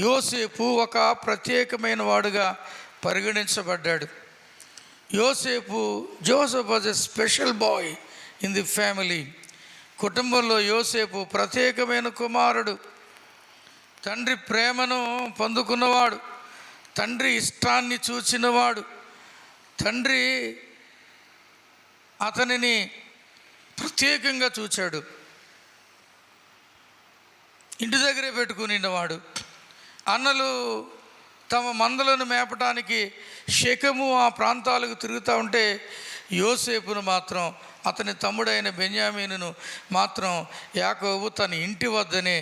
యోసేపు ఒక ప్రత్యేకమైన వాడుగా పరిగణించబడ్డాడు. Joseph was a special boy in the family. కుటుంబంలో యోసేపు ప్రత్యేకమైన కుమారుడు, తండ్రి ప్రేమను పొందుకున్నవాడు, తండ్రి ఇష్టాన్ని చూచినవాడు. తండ్రి అతనిని ప్రత్యేకంగా చూచాడు, ఇంటి దగ్గరే పెట్టుకునివాడు. అన్నలు తమ మందలను మేపటానికి షెకెము ఆ ప్రాంతాలకు తిరుగుతూ ఉంటే యోసేపును మాత్రం, అతని తమ్ముడైన బెన్యామీనును మాత్రం యాకోబు తన ఇంటి వద్దనే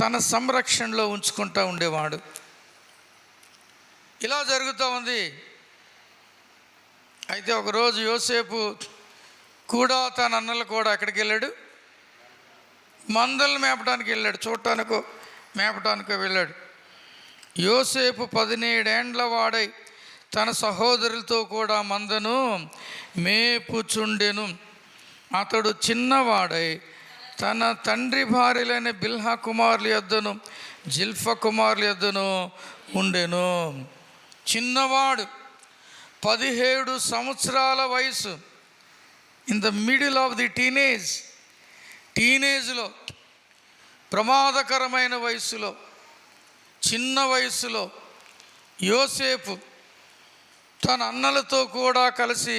తన సంరక్షణలో ఉంచుకుంటూ ఉండేవాడు. ఇలా జరుగుతూ ఉంది. అయితే ఒకరోజు యోసేపు కూడా తన అన్నలు కూడా ఎక్కడికి వెళ్ళాడు? మందలను మేపడానికి వెళ్ళాడు, చూడటానికో మేపటానికో వెళ్ళాడు. యోసేపు 17 ఏండ్ల వాడై తన సహోదరులతో కూడా మందను మేపుచుండెను. అతడు చిన్నవాడై తన తండ్రి భార్యలైన బిల్హా కుమారుల యొద్దను జిల్ఫా కుమారుల యొద్దను ఉండెను. చిన్నవాడు, 17 సంవత్సరాల వయసు, in the middle of the టీనేజ్లో, ప్రమాదకరమైన వయసులో, చిన్న వయసులో యోసేపు తన అన్నలతో కూడా కలిసి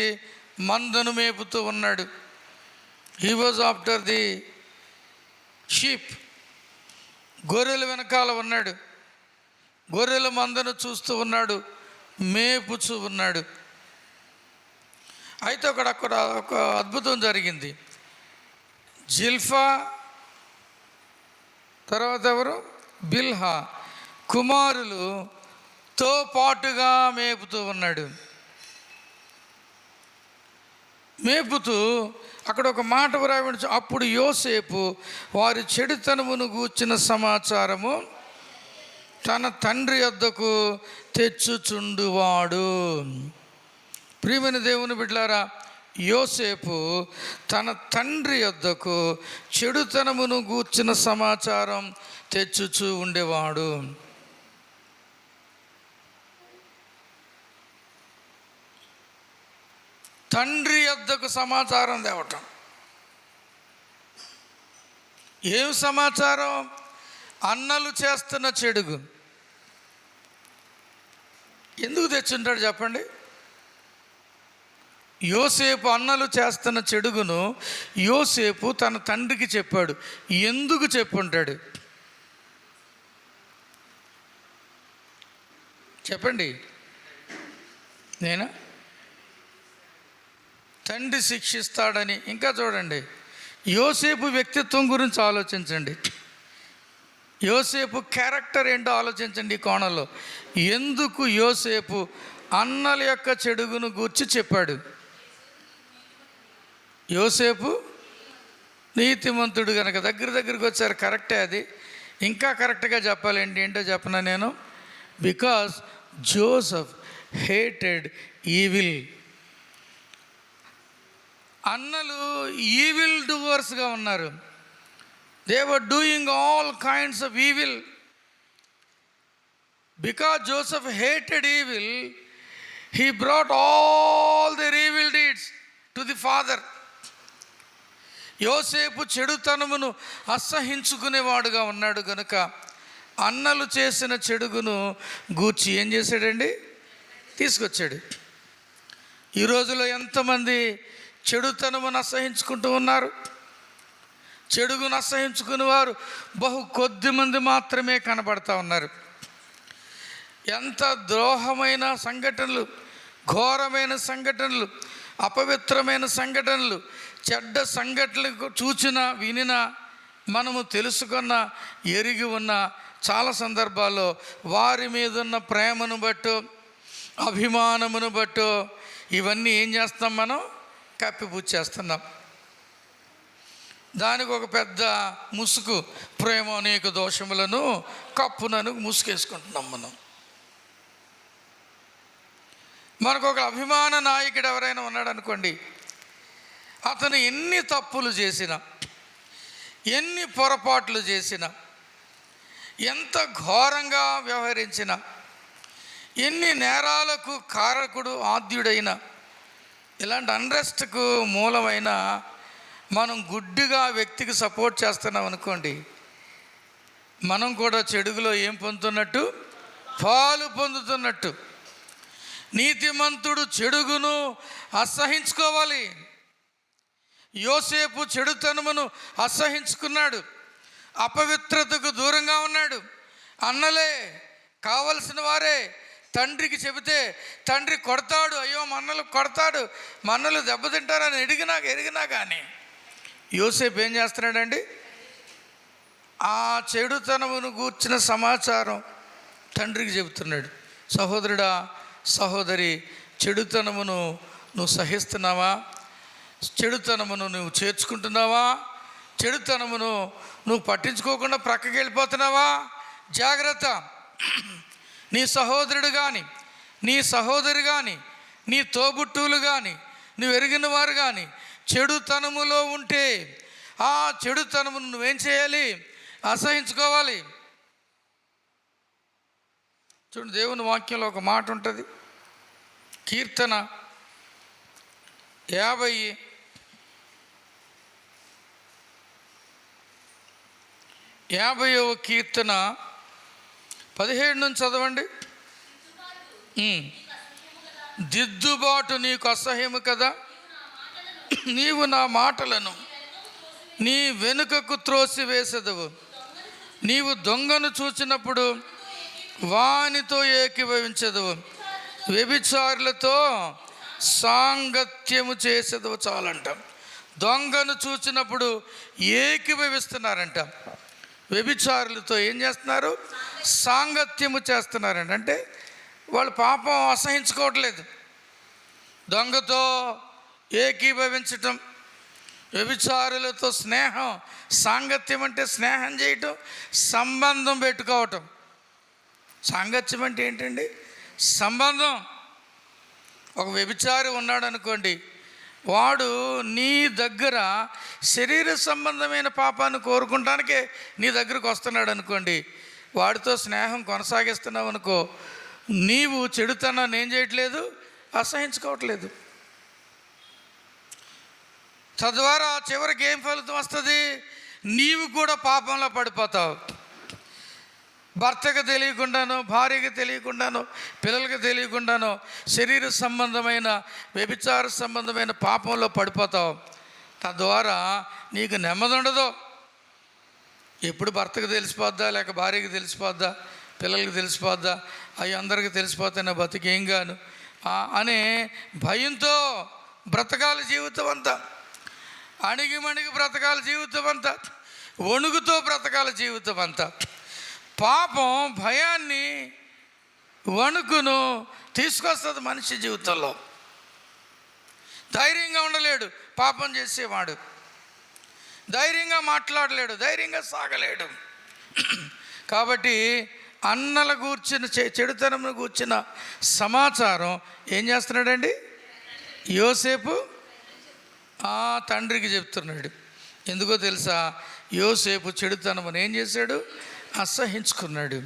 మందను మేపుతూ ఉన్నాడు. He was after the sheep. గొర్రెల వెనకాల ఉన్నాడు, గొర్రెల మందను చూస్తూ ఉన్నాడు, మేపుచూ ఉన్నాడు. అయితే అక్కడ ఒక అద్భుతం జరిగింది. జిల్ఫా తర్వాత ఎవరు? బిల్హా కుమారులతో పాటుగా మేపుతూ ఉన్నాడు. మేపుతూ అక్కడ ఒక మాట వ్రాయబడి, అప్పుడు యోసేపు వారి చెడుతనమును గూర్చిన సమాచారము తన తండ్రి వద్దకు తెచ్చుచుండువాడు. ప్రియమైన దేవుని బిడ్డలారా, యోసేపు తన తండ్రి వద్దకు చెడుతనమును గూర్చిన సమాచారం తెచ్చుచూ ఉండేవాడు. తండ్రి వద్దకు సమాచారం తేవటం. ఏం సమాచారం? అన్నలు చేస్తున్న చెడుగు. ఎందుకు తెచ్చుంటాడు చెప్పండి? యోసేపు అన్నలు చేస్తున్న చెడుగును యోసేపు తన తండ్రికి చెప్పాడు. ఎందుకు చెప్పుంటాడు చెప్పండి? నేనా? తండ్రి శిక్షిస్తాడని. ఇంకా చూడండి, యోసేపు వ్యక్తిత్వం గురించి ఆలోచించండి, యోసేపు క్యారెక్టర్ ఏంటో ఆలోచించండి. ఈ కోణంలో ఎందుకు యోసేపు అన్నల యొక్క చెడుగును గూర్చి చెప్పాడు? యోసేపు నీతిమంతుడు కనుక. దగ్గరికి వచ్చారు, కరెక్టే. అది ఇంకా కరెక్ట్గా చెప్పాలి. ఏంటో చెప్పనా నేను? Because Joseph hated evil. అన్నలు ఈవిల్ డూవర్స్గా ఉన్నారు. They were doing all kinds of evil. Because Joseph hated evil, he brought all their evil deeds to the father. యోసేపు చెడుతనమును అసహించుకునేవాడుగా ఉన్నాడు గనుక అన్నలు చేసిన చెడుగును గూర్చి ఏం చేశాడండి? తీసుకొచ్చాడు. ఈ రోజులో ఎంతమంది చెడుతనమును అసహించుకుంటూ ఉన్నారు? చెడుగును అసహించుకునే వారు బహు కొద్ది మంది మాత్రమే కనబడతా ఉన్నారు. ఎంత ద్రోహమైన సంఘటనలు, ఘోరమైన సంఘటనలు, అపవిత్రమైన సంఘటనలు, చెడ్డ సంఘటనలు చూచినా వినినా మనము తెలుసుకున్న ఎరిగి ఉన్న చాలా సందర్భాల్లో వారి మీద ఉన్న ప్రేమను బట్టో అభిమానమును బట్టో ఇవన్నీ ఏం చేస్తాం? మనం కప్పిపుచ్చేస్తున్నాం. దానికి ఒక పెద్ద ముసుగు, ప్రేమ అనేక దోషములను కప్పునను ముసుగేసుకుంటున్నాం మనం. మనకు ఒక అభిమాన నాయకుడు ఎవరైనా ఉన్నాడు అనుకోండి, అతను ఎన్ని తప్పులు చేసినా, ఎన్ని పొరపాట్లు చేసినా, ఎంత ఘోరంగా వ్యవహరించినా, ఎన్ని నేరాలకు కారకుడు ఆద్యుడైన, ఇలాంటి అన్రెస్ట్కు మూలమైన మనం గుడ్డిగా వ్యక్తికి సపోర్ట్ చేస్తున్నాం అనుకోండి, మనం కూడా చెడుగులో ఏం పొందుతున్నట్టు? పాలు పొందుతున్నట్టు. నీతిమంతుడు చెడుగును అసహించుకోవాలి. యోసేపు చెడుతనమును అసహించుకున్నాడు, అపవిత్రతకు దూరంగా ఉన్నాడు. అన్నలే కావలసిన వారే తండ్రికి చెబితే తండ్రి కొడతాడు, అయ్యో మన్నలు కొడతాడు, మన్నలు దెబ్బతింటారని ఎరిగినా కానీ యోసేపు ఏం చేస్తున్నాడండి? ఆ చెడుతనమును గూర్చిన సమాచారం తండ్రికి చెబుతున్నాడు. సహోదరుడా, సహోదరి, చెడుతనమును నువ్వు సహిస్తున్నావా? చెడుతనమును నువ్వు చేర్చుకుంటున్నావా? చెడుతనమును నువ్వు పట్టించుకోకుండా ప్రక్కకి వెళ్ళిపోతున్నావా? జాగ్రత్త. నీ సహోదరుడు కానీ, నీ సహోదరి కానీ, నీ తోబుట్టువులు కానీ, నువ్వు ఎరిగిన వారు కానీ చెడుతనములో ఉంటే ఆ చెడుతనమును నువ్వేం చేయాలి? అసహించుకోవాలి. చూడండి, దేవుని వాక్యంలో ఒక మాట ఉంటుంది. కీర్తన 50వ కీర్తన 17 నుంచి చదవండి. దిద్దుబాటు నీకు అసహ్యము కదా, నీవు నా మాటలను నీ వెనుకకు త్రోసివేసెదవు. నీవు దొంగను చూచినప్పుడు వానితో ఏకీభవించదవు, వ్యభిచారులతో సాంగత్యము చేసేదవు. చాలంట. దొంగను చూచినప్పుడు ఏకీభవిస్తున్నారంట. వ్యభిచారులతో ఏం చేస్తున్నారు? సాంగత్యము చేస్తున్నారంట. అంటే వాళ్ళు పాపం అసహించుకోవట్లేదు. దొంగతో ఏకీభవించటం, వ్యభిచారులతో స్నేహం, సాంగత్యం అంటే స్నేహం చేయటం, సంబంధం పెట్టుకోవటం. సాంగత్యం అంటే ఏంటండి? సంబంధం. ఒక వ్యభిచారి ఉన్నాడు అనుకోండి, వాడు నీ దగ్గర శరీర సంబంధమైన పాపాన్ని కోరుకుంటానికే నీ దగ్గరకు వస్తున్నాడు అనుకోండి, వాడితో స్నేహం కొనసాగిస్తున్నావు అనుకో, నీవు చెడుతనాన్ని ఏం చేయట్లేదు? అసహించుకోవట్లేదు. తద్వారా చివరికి ఏం ఫలితం వస్తుంది? నీవు కూడా పాపంలో పడిపోతావు. భర్తకు తెలియకుండానో, భార్యకు తెలియకుండానో, పిల్లలకు తెలియకుండానో శరీర సంబంధమైన వ్యభిచార సంబంధమైన పాపంలో పడిపోతావు. తద్వారా నీకు నెమ్మది ఉండదు. ఎప్పుడు భర్తకు తెలిసిపోద్దా, లేక భార్యకి తెలిసిపోద్దా, పిల్లలకి తెలిసిపోద్దా, అవి అందరికీ తెలిసిపోతే నా బతికేం గాను అనే భయంతో బ్రతకాలి జీవితం అంతా. అణిగిమణిగి బ్రతకాలి జీవితం అంతా, వణుగుతో బ్రతకాలి జీవితం అంతా. పాపం భయాన్ని, వణుకును తీసుకొస్తుంది మనిషి జీవితంలో. ధైర్యంగా ఉండలేడు పాపం చేసేవాడు, ధైర్యంగా మాట్లాడలేడు, ధైర్యంగా సాగలేడు. కాబట్టి అన్నల గూర్చిన చెడుతనమును గూర్చిన సమాచారం ఏం చేస్తున్నాడండి యోసేపు ఆ తండ్రికి చెప్తున్నాడు. ఎందుకో తెలుసా? యోసేపు చెడుతనమును ఏం చేశాడు? అసహించుకున్నాడు.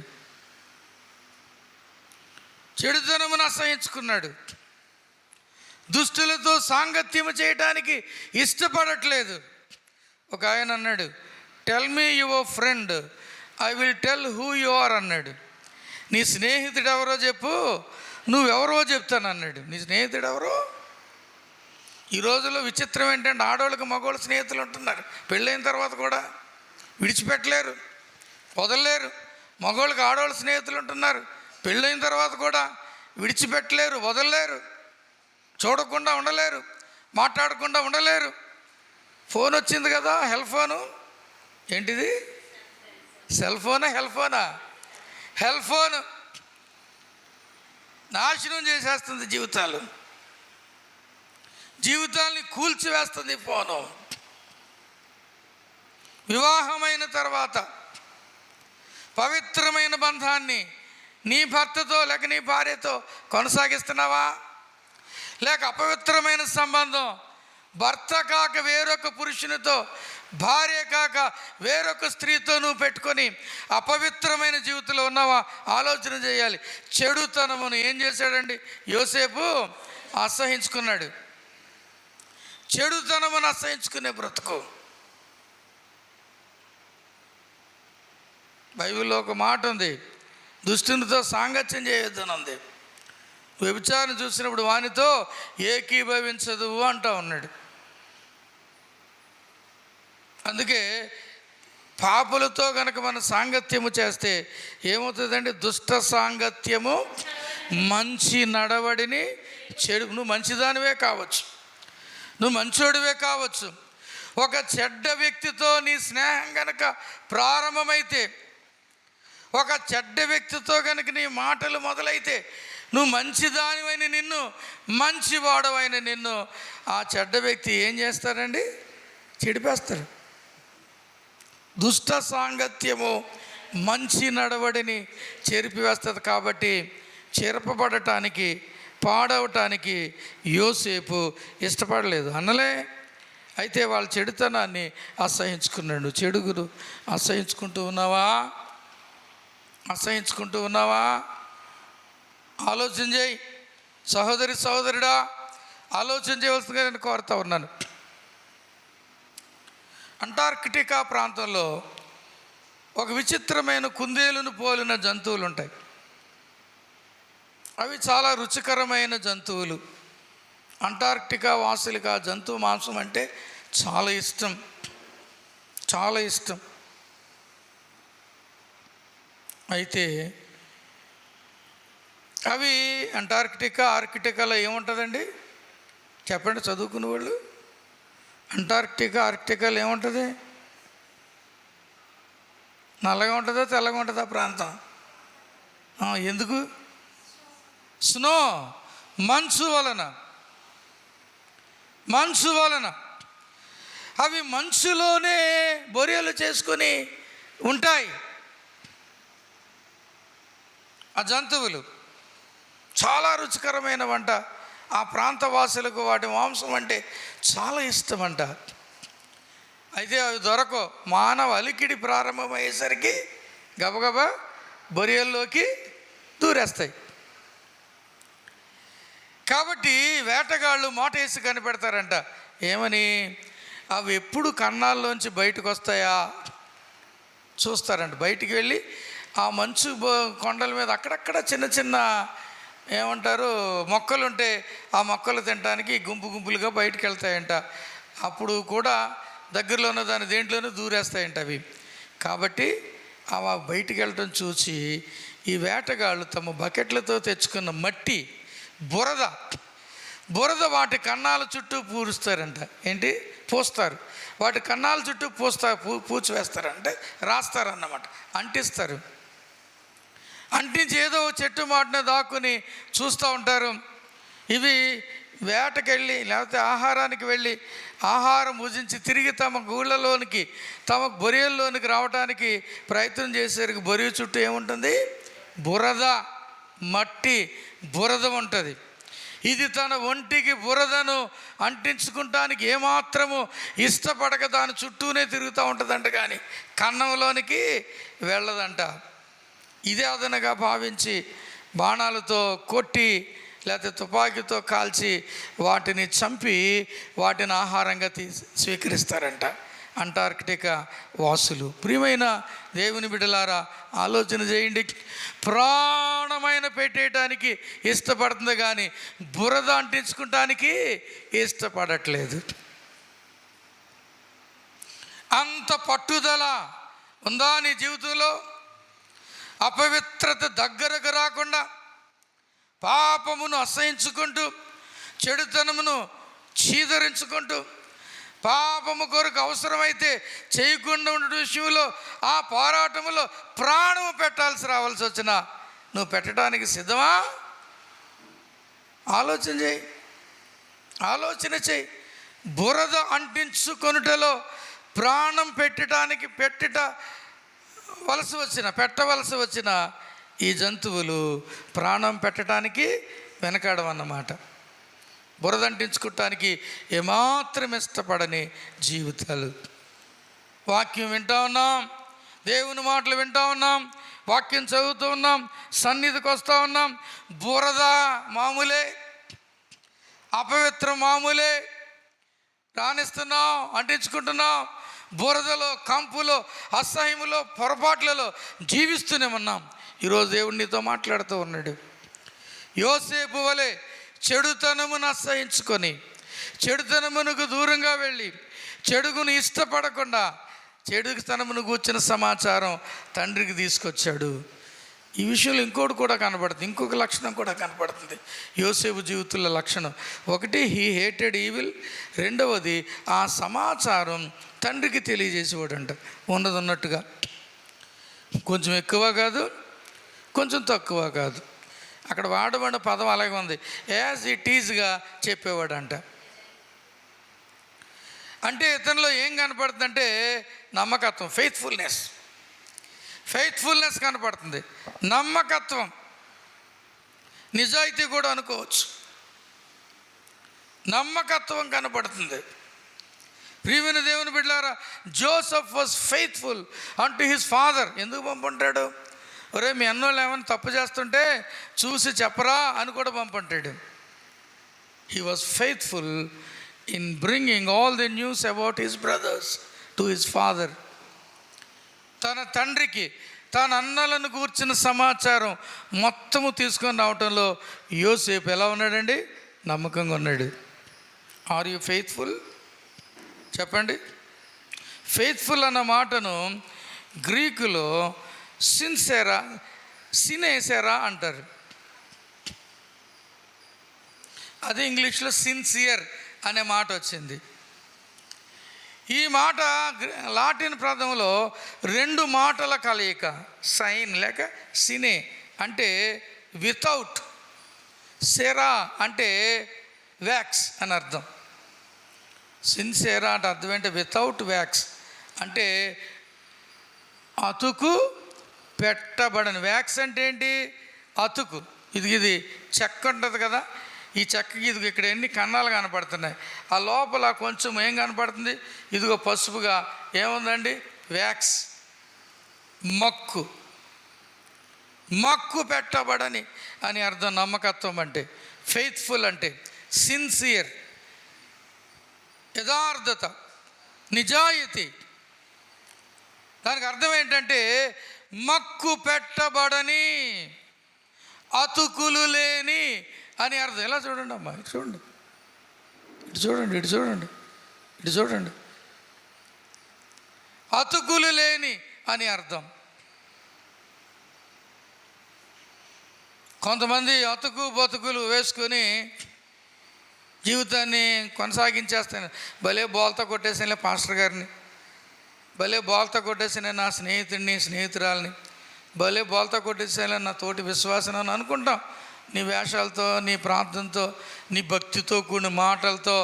చెడుతనమును అసహించుకున్నాడు. దుష్టులతో సాంగత్యము చేయడానికి ఇష్టపడట్లేదు. ఒక ఆయన అన్నాడు, tell me your friend, I will tell who you are అన్నాడు. నీ స్నేహితుడు ఎవరో చెప్పు, నువ్వెవరో చెప్తాను అన్నాడు. నీ స్నేహితుడు ఎవరో? ఈ రోజుల్లో విచిత్రం ఏంటంటే ఆడవాళ్ళకి మగవాళ్ళ స్నేహితులు ఉంటున్నారు. పెళ్ళైన తర్వాత కూడా విడిచిపెట్టలేరు, వదలలేరు. మగవాళ్ళకి ఆడవాళ్ళ స్నేహితులు ఉంటున్నారు. పెళ్ళైన తర్వాత కూడా విడిచిపెట్టలేరు, వదలలేరు, చూడకుండా ఉండలేరు, మాట్లాడకుండా ఉండలేరు. ఫోన్ వచ్చింది కదా, హెల్ ఫోను. ఏంటిది? సెల్ ఫోనా హెల్ ఫోనా? హెల్ ఫోన్ నాశనం చేసేస్తుంది జీవితాల్ని కూల్చివేస్తుంది ఫోను. వివాహమైన తర్వాత పవిత్రమైన బంధాన్ని నీ భర్తతో లేక నీ భార్యతో కొనసాగిస్తున్నావా? లేక అపవిత్రమైన సంబంధం భర్త కాక వేరొక పురుషునితో, భార్య కాక వేరొక స్త్రీతో నువ్వు పెట్టుకొని అపవిత్రమైన జీవితంలో ఉన్నావా? ఆలోచన చేయాలి. చెడుతనమును ఏం చేశాడండి యోసేపు? అసహించుకున్నాడు. చెడుతనమును అసహించుకునే బ్రతుకు. బైబిల్లో ఒక మాట ఉంది, దుష్టునితో సాంగత్యం చేయొద్దని ఉంది. వ్యభిచారం చూసినప్పుడు వానితో ఏకీభవించదు అంటా ఉన్నాడు. అందుకే పాపులతో కనుక మనం సాంగత్యము చేస్తే ఏమవుతుందండి? దుష్ట సాంగత్యము మంచి నడవడిని చెడు. నువ్వు మంచిదానివే కావచ్చు, నువ్వు మంచోడివే కావచ్చు. ఒక చెడ్డ వ్యక్తితో నీ స్నేహం కనుక ప్రారంభమైతే, ఒక చెడ్డ వ్యక్తితో కనుక నీ మాటలు మొదలైతే, నువ్వు మంచిదానివైన నిన్ను, మంచివాడవైన నిన్ను ఆ చెడ్డ వ్యక్తి ఏం చేస్తారండి? చెడిపేస్తారు. దుష్ట సాంగత్యము మంచి నడవడిని చెరిపివేస్తుంది. కాబట్టి చెరపబడటానికి, పాడవటానికి యోసేపు ఇష్టపడలేదు. అన్నలే అయితే వాళ్ళ చెడుతనాన్ని అసహించుకున్నాడు. చెడుగురు అసహించుకుంటూ ఉన్నావా? ఆలోచన చేయి. సహోదరుడా, ఆలోచన చేయవలసిందిగా నేను కోరుతా ఉన్నాను. అంటార్కిటికా ప్రాంతంలో ఒక విచిత్రమైన కుందేలును పోలిన జంతువులు ఉంటాయి. అవి చాలా రుచికరమైన జంతువులు. అంటార్కిటికా వాసులకు ఆ జంతువు మాంసం అంటే చాలా ఇష్టం. అయితే అవి ఆర్కిటికాలో ఏముంటుందండి చెప్పండి చదువుకున్న వాళ్ళు? ఆర్కిటికాలో ఏముంటుంది? నల్లగా ఉంటుందా తెల్లగా ఉంటుందా ప్రాంతం? ఎందుకు? స్నో, మంచు వలన అవి మంచులోనే బొరియలు చేసుకొని ఉంటాయి. ఆ జంతువులు చాలా రుచికరమైన వంట. ఆ ప్రాంత వాసులకు వాటి మాంసం అంటే చాలా ఇష్టం అంట. అయితే అవి దొరకవు. మానవ అలికిడి ప్రారంభమయ్యేసరికి గబగబా బొరియల్లోకి దూరేస్తాయి. కాబట్టి వేటగాళ్ళు మోట వేసి కనిపెడతారంట. ఏమని? అవి ఎప్పుడు కన్నాల్లోంచి బయటకు వస్తాయా చూస్తారంట. బయటికి వెళ్ళి ఆ మంచు కొండల మీద అక్కడక్కడ చిన్న ఏమంటారు మొక్కలు ఉంటే ఆ మొక్కలు తినడానికి గుంపులుగా బయటికి వెళ్తాయంట. అప్పుడు కూడా దగ్గరలో ఉన్న దాని దేంట్లోనూ దూరేస్తాయంట అవి. కాబట్టి అవి బయటికి వెళ్ళటం చూసి ఈ వేటగాళ్ళు తమ బకెట్లతో తెచ్చుకున్న మట్టి, బురద వాటి కన్నాల చుట్టూ పూరుస్తారంట. పూస్తారు. వాటి కన్నాల చుట్టూ పూచి వేస్తారంటే రాస్తారన్నమాట, అంటిస్తారు. అంటించి ఏదో చెట్టు మాటనే దాక్కుని చూస్తూ ఉంటారు. ఇవి వేటకెళ్ళి లేకపోతే ఆహారానికి వెళ్ళి ఆహారం భుజించి తిరిగి తమ గూళ్ళలోనికి, తమ బొరియల్లోనికి రావడానికి ప్రయత్నం చేసేసరికి బొరియ చుట్టూ ఏముంటుంది? బురద, మట్టి, బురద ఉంటుంది. ఇది తన ఒంటికి బురదను అంటించుకుంటానికి ఏమాత్రము ఇష్టపడక దాని చుట్టూనే తిరుగుతూ ఉంటుందంట, కానీ కన్నంలోనికి వెళ్ళదంట. ఇదే అదనగా భావించి బాణాలతో కొట్టి లేకపోతే తుపాకీతో కాల్చి వాటిని చంపి వాటిని ఆహారంగా స్వీకరిస్తారంట అంటార్కిటికా వాసులు. ప్రియమైన దేవుని బిడ్డలారా, ఆలోచన చేయండి. ప్రాణమైన పెట్టేయటానికి ఇష్టపడుతుంది కానీ బురద అంటించుకుంటానికి ఇష్టపడట్లేదు. అంత పట్టుదల ఉందా నీ జీవితంలో? అపవిత్రత దగ్గరకు రాకుండా, పాపమును అసహించుకుంటూ, చెడుతనమును చీదరించుకుంటూ, పాపము కొరకు అవసరమైతే చేయకుండా ఉండే విషయంలో ఆ పోరాటంలో ప్రాణము రావాల్సి వచ్చినా నువ్వు పెట్టడానికి సిద్ధమా? ఆలోచన చేయి. బురద అంటించుకొనుటలో ప్రాణం పెట్టవలసి వచ్చిన ఈ జంతువులు ప్రాణం పెట్టడానికి వెనకాడమన్నమాట. బురదంటించుకోవటానికి ఏమాత్రం ఇష్టపడని జీవితాలు. వాక్యం వింటూ ఉన్నాం, దేవుని మాటలు వింటూ ఉన్నాం, వాక్యం చదువుతూ ఉన్నాం, సన్నిధికి వస్తూ ఉన్నాం. బురద మామూలే, అపవిత్రం మామూలే, రాణిస్తున్నాం, అంటించుకుంటున్నాం. బురదలో, కంపులో, అసహ్యములో, పొరపాట్లలో జీవిస్తూనే ఉన్నాం. ఈరోజు దేవుడు నీతో మాట్లాడుతూ ఉన్నాడు. యోసేపు వలె చెడుతనమును అసహించుకొని, చెడుతనమునకు దూరంగా వెళ్ళి, చెడుగును ఇష్టపడకుండా చెడుతనమును కూర్చున్న సమాచారం తండ్రికి తీసుకొచ్చాడు. ఈ విషయంలో ఇంకొక లక్షణం కూడా కనపడుతుంది యోసేపు జీవితంలో లక్షణం. ఒకటి, హీ హేటెడ్ ఈవిల్. రెండవది, ఆ సమాచారం తండ్రికి తెలియజేసేవాడంట. ఉన్నట్టుగా, కొంచెం ఎక్కువ కాదు, కొంచెం తక్కువ కాదు. అక్కడ వాడబడిన పదం అలాగే ఉంది, యాజ్ ఇట్ ఈజ్గా చెప్పేవాడంట. అంటే ఇతనిలో ఏం కనపడుతుందంటే నమ్మకత్వం, ఫెయిత్ఫుల్నెస్ కనపడుతుంది. నమ్మకత్వం, నిజాయితీ కూడా అనుకోవచ్చు. నమ్మకత్వం కనపడుతుంది. ప్రియమైన దేవుని బిడ్డలారా, Joseph was faithful unto his father. ఎందుకు పంపుంటాడు? ఒరే, మీ అన్నోళ్ళు ఏమైనా తప్పు చేస్తుంటే చూసి చెప్పరా అని కూడా పంపుంటాడు. He was faithful in bringing all the news about his brothers to his father. తన తండ్రికి తన అన్నలను కూర్చిన సమాచారం మొత్తము తీసుకొని రావటంలో యోసేపు ఎలా ఉన్నాడండి? నమ్మకంగా ఉన్నాడు. Are you faithful? చెప్పండి. ఫెయిత్ఫుల్ అన్న మాటను గ్రీకులో సినేసెరా అంటారు. అదే ఇంగ్లీష్లో సిన్సియర్ అనే మాట వచ్చింది. ఈ మాట లాటిన్ పదంలో 2 మాటల కలయిక, సైన్ లేక సినే అంటే వితౌట్, సెరా అంటే వ్యాక్స్ అని అర్థం. సిన్సేరా అంటే అర్థం ఏంటి? వితౌట్ వ్యాక్స్ అంటే అతుకు పెట్టబడని. వ్యాక్స్ అంటే ఏంటి? అతుకు. ఇది చెక్క ఉంటుంది కదా, ఈ చెక్కకి ఇక్కడ ఎన్ని కన్నాలు కనపడుతున్నాయి, ఆ లోపల కొంచెం ఏం కనపడుతుంది? ఇదిగో పసుపుగా ఏముందండి? వ్యాక్స్. మక్కు పెట్టబడని అని అర్థం నమ్మకత్వం అంటే. ఫెయిత్ఫుల్ అంటే సిన్సియర్, యథార్థత, నిజాయితీ. దానికి అర్థం ఏంటంటే మక్కు పెట్టబడని, అతుకులు లేని అని అర్థం. ఎలా చూడండి అమ్మా, ఇటు చూడండి. అతుకులు లేని అని అర్థం. కొంతమంది అతుకు బతుకులు వేసుకొని జీవితాన్ని కొనసాగించేస్తాను. భలే బోల్తా కొట్టేసిన పాస్టర్ గారిని, భలే బోల్తా కొట్టేసిన నా స్నేహితురాలని, భలే బోల్తా కొట్టేసిన నా తోటి విశ్వాసం అని అనుకుంటాం. నీ వేషాలతో, నీ ప్రార్థనతో, నీ భక్తితో కూడిన మాటలతో,